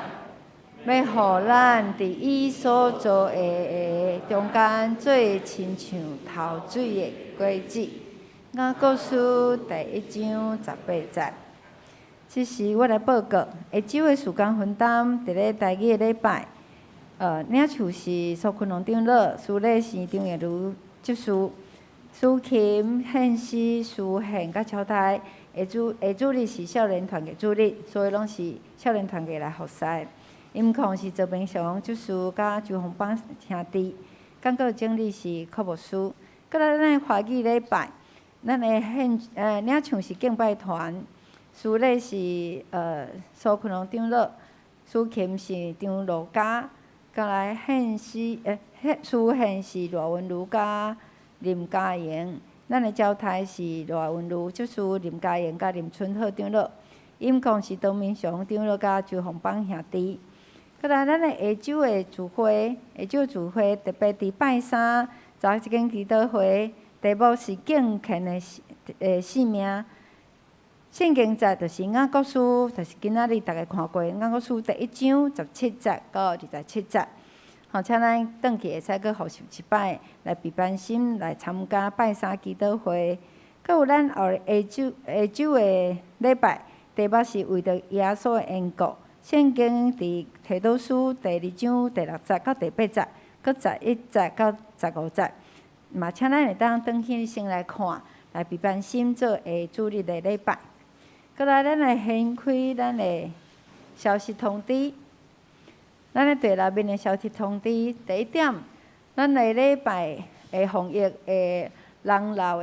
要互咱伫伊所做的下中间，做亲像头水的果子。雅各书第1章18节。即时我来报告，下周的事工分担伫咧台语的礼拜，领袖是苏坤龙长老，司礼是张月如执事。苏琴、献诗、苏献甲超台，下主日是少年团嘅主日，所以拢是少年团嘅来服侍。音控是周明祥执事甲周洪邦兄弟，讲到经理是柯牧师。搁来咱的华语礼拜，咱的领唱是敬拜团，司礼是苏坤龙长老，苏琴是张罗家，搁来献诗苏献是罗文如甲林嘉莹，咱的招台是罗文如执事林嘉莹甲林春浩长老，音控是董明祥长老甲周洪邦兄弟。搁来咱的下周的聚会，下周聚会特别伫拜三，早一间祈祷会，题目是敬虔的性命。圣经节就是雅各书，就是今仔日大家看过雅各书第1章17节到27节。好，请咱转去会使阁复习一摆，来备班心来参加拜三祈祷会。阁有咱下周的礼拜，题目是为着耶稣的缘故。圣经伫提多书第2章第6节到第8节，阁11节到15节。嘛，请咱会当转去先来看，来备班心做下主日的礼拜。阁来，咱来掀开咱的消息通知。咱咧队内面的消息通知，第1点，咱个礼拜的防疫的人流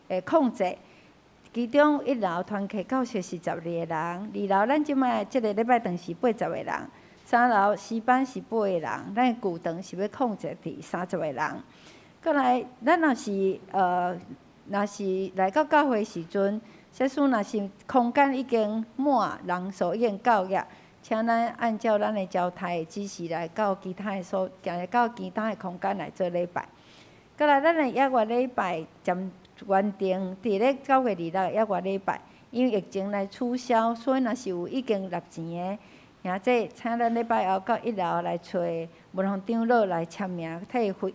的控制，其其中1楼团契到40个人，2楼咱即摆即个礼拜堂是80个人，3楼诗班是8个人，咱旧堂是要控制伫30个人。过来，咱若是来到教会时阵，假使若是空间已经满，人数已经够额，请咱按照咱的招待的指示来到其他的到其他的空间来做礼拜。过来，咱的野外礼拜暂原定伫咧9月26的野外礼拜，因为疫情来取消，所以若是有已经落钱的兄弟，请咱礼拜后到1楼来找文phòng长老来签名退费。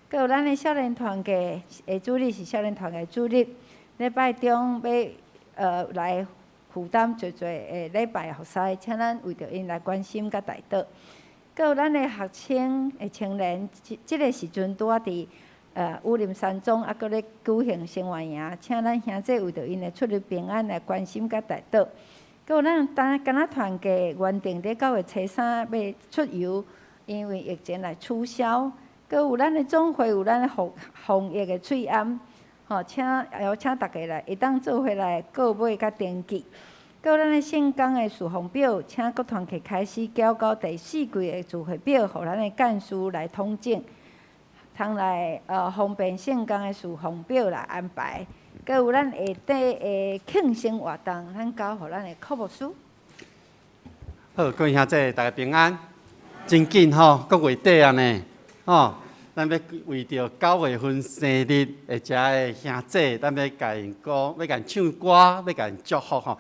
搁有咱的少年团契的主任是少年团的主任，礼拜中要来负担侪的礼拜服侍，请咱为着因来关心甲带导。搁有咱的学生的青年，即个时阵拄啊伫武林山庄啊，搁咧举行生活营，请咱兄弟为着因的出入平安来关心甲带导。搁有咱敢若团契原定伫9月初3要出游，因为疫情来取消。搁有咱的总会有咱的防疫的喙安，邀请大家来，会当做伙来购买甲登记。搁有咱的圣工的事项表，请各团契开始交到第4季的聚会表，互咱的干事来统整，通来方便圣工的事项表来安排。搁有咱下底的庆生活动，咱交互咱的科牧师。好，各位兄弟，大家平安。真紧吼，到月底啊呢，咱要为着9月份生日的遮的兄弟，咱要甲因讲，要甲因唱歌，要甲因祝福吼。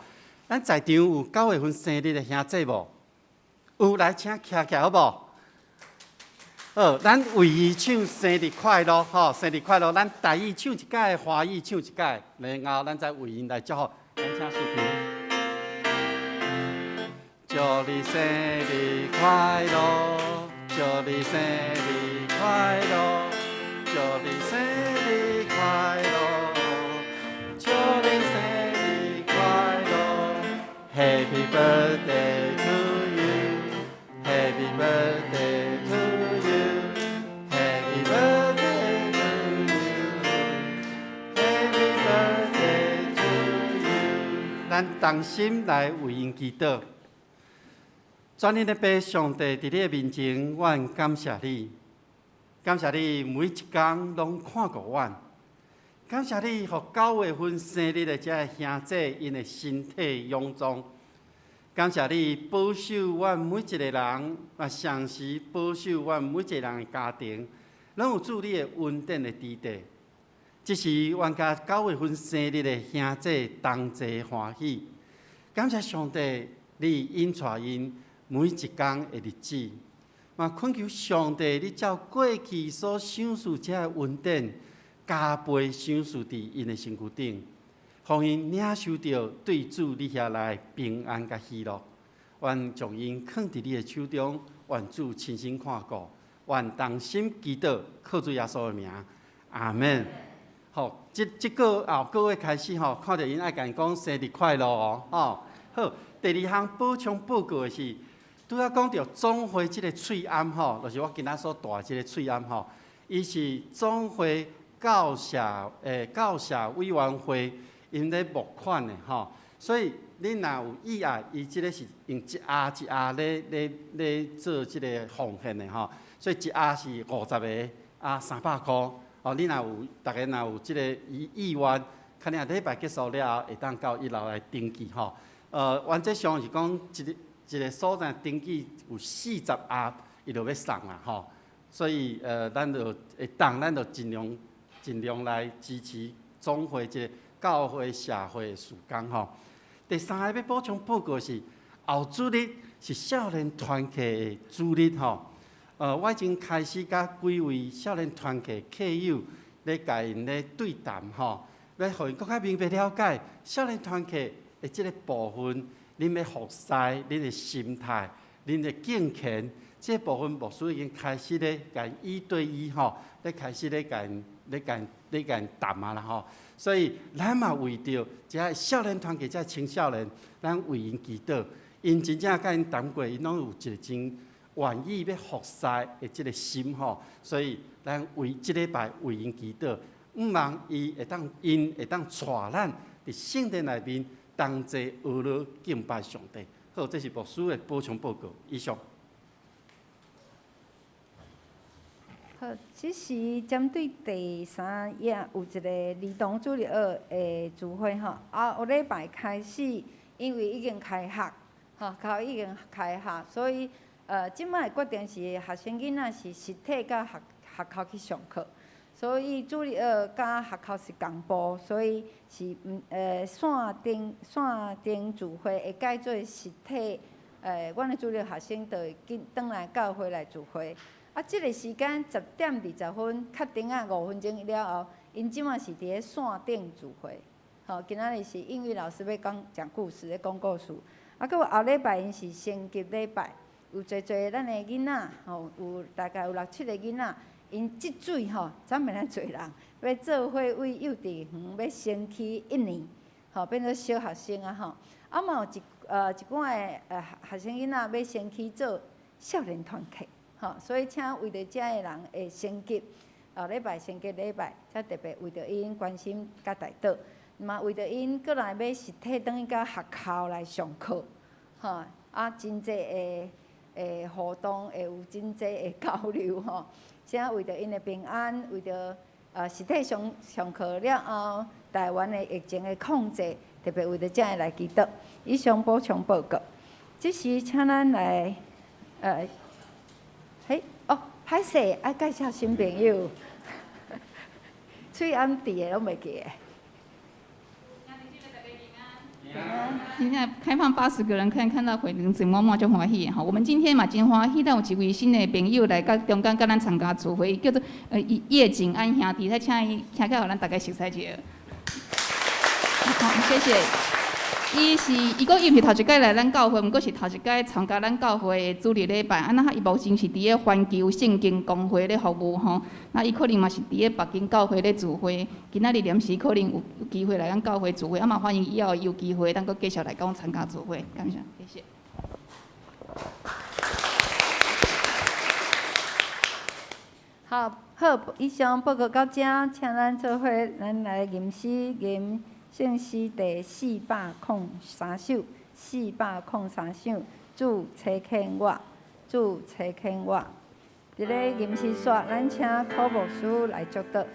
咱在场有9月份生日的兄弟无？有，来请徛起来好无？好，咱为伊唱生日快乐吼，生日快乐！咱台语唱一届，华语唱一届，然后咱再为因来祝福。咱请视频。祝你生日快乐，祝你生日快乐，祝你生日快乐，祝你生日快乐 ，Happy birthday to you，Happy birthday to you，Happy birthday to you，Happy birthday to you。咱同心来为因祈祷。全能的爸，上帝伫你的面前，阮感谢你，感谢你每一天拢看顾阮，感谢你，互9月份生日的这兄弟因的身体臃肿，感谢你保守阮每一个人，也常时保守阮每一个人的家庭，拢有主你的稳定的支持。这是阮甲9月份生日的兄弟同齐欢喜，感谢上帝，你引带因。每一天的日子，嘛恳求上帝，你照过去所享受这个恩典，加倍享受伫因的身躯顶，互因领受到对主你遐来平安甲喜乐。愿将因放伫你的手中，愿主亲身看顾，愿同心祈祷，靠主耶稣的名，阿门。好，这个后个月开始吼，看到因爱甲因讲生日快乐哦，好。第2项补充报告的是。拄仔讲到总会即个喙安吼，就是我今仔所带即个喙安吼，伊是总会教社委员会因咧募款的吼，所以你若有意爱，伊即个是用一盒一盒咧做即个奉献的吼，所以一盒是50个啊300块哦。你若有大家若有即个意愿，肯定礼拜结束了后会当到1楼来登记吼。原则上是讲一个所在登记有40盒，伊就要送啦吼，所以咱就会当，咱就尽量来支持总会即个教会社会的事工吼。第3个要补充报告是后主日是少年团契的主日吼。我已经开始甲几位少年团契客友咧甲因咧对谈吼，要互因更加明白了解少年团契的即个部分。恁的服侍、恁的心态、恁的敬虔，这部分牧师已经开始咧，甲1对1吼，咧开始咧甲因谈啊啦吼。所以咱嘛为着这少年团契、这青少年，咱为因祈祷，因真正甲因谈过，因拢有一个真愿意要服侍的这个心吼。所以咱为这礼拜为因祈祷，毋望因会当带咱伫圣殿内面同齐学了敬拜上帝。好，这是牧师的补充报告。以上。好，这是针对第3页有一个儿童主日学的聚会吼。后礼拜开始，因为已经开学，已经开学，所以即摆决定是学生囡仔是实体甲学校去上课，所以主日学甲学校是同步，所以是线顶聚会会改做实体。阮的主日学生就会转来教会来聚会。即个时间10点20分，确定5分钟了后，因即马是伫咧线顶聚会。今仔日是英语老师要讲故事咧讲故事。佮有后礼拜因是升级礼拜，有侪咱的囡仔，有大概有6、7个囡仔，因即水怎么咱侪人要做伙为幼稚园要升起1年，变做小学生啊嘛有一寡的学生囡仔要升起做少年团契。所以请为着遮个人会升级，后礼拜升级礼拜，才特别为着因关心甲带导，嘛为着因过来要实体等于到学校来上课，真济的互动，会有真济的交流请为着因的平安，为着实体上课了后，台湾的疫情的控制，特别为着遮个来祈祷。以上补充报告。这时请咱来歹势，爱介绍新朋友，喙暗滴的拢袂记的。现在开放80个人，看到会人真满满，就欢喜哈。我们今天嘛真欢喜，咱有一位新的朋友来到中间，甲咱参加聚会，叫做叶景安兄弟，再请伊请起，互咱大家熟悉一下。好，谢谢。伊阁伊毋是头一届来咱教会，毋过是头一届参加咱教会的主日礼拜。那伊目前是伫咧环球圣经公会咧服务吼。那伊可能嘛是伫咧北京教会咧聚会，今仔日临时可能有机会来咱教会聚会，嘛欢迎以后有机会，咱阁继续来跟我参加聚会。感谢，谢谢。好，以上报告到这，请咱做伙咱来吟诗吟。圣诗第403首，403首，主差遣我，主差遣我。伫咧吟诗煞，咱请柯牧师来祝祷。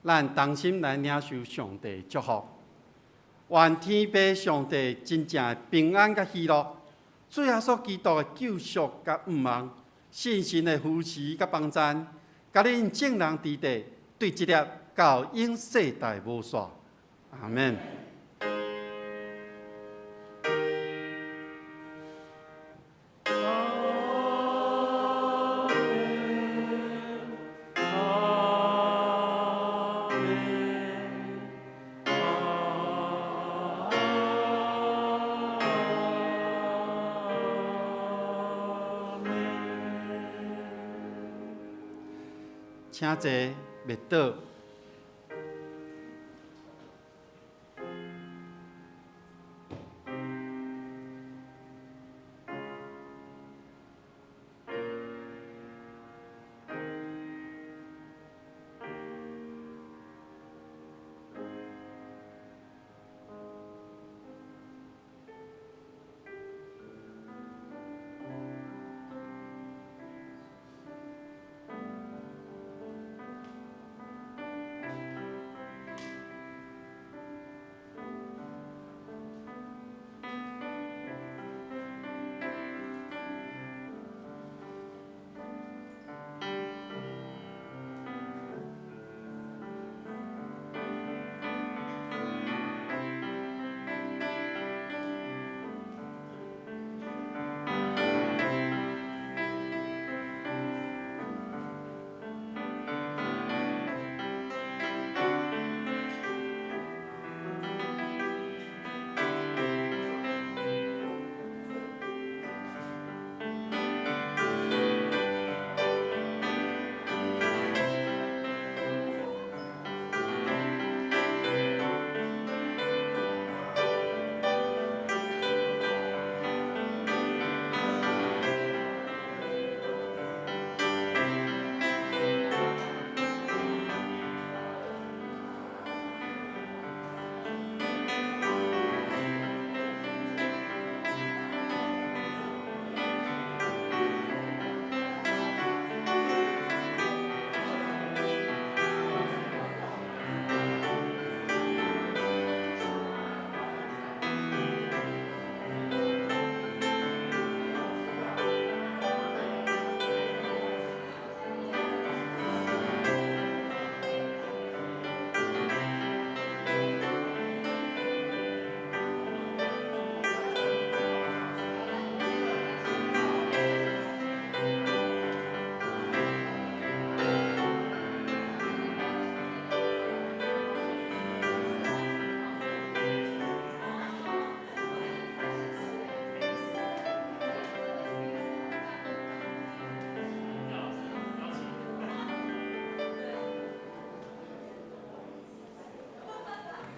咱同心来领受上帝祝福，愿天父上帝真正的平安甲喜乐，主耶稣基督的救赎甲毋忘，信心的扶持甲帮赞，甲恁正人之地对一粒到永世代无煞。阿免。请坐，袂倒。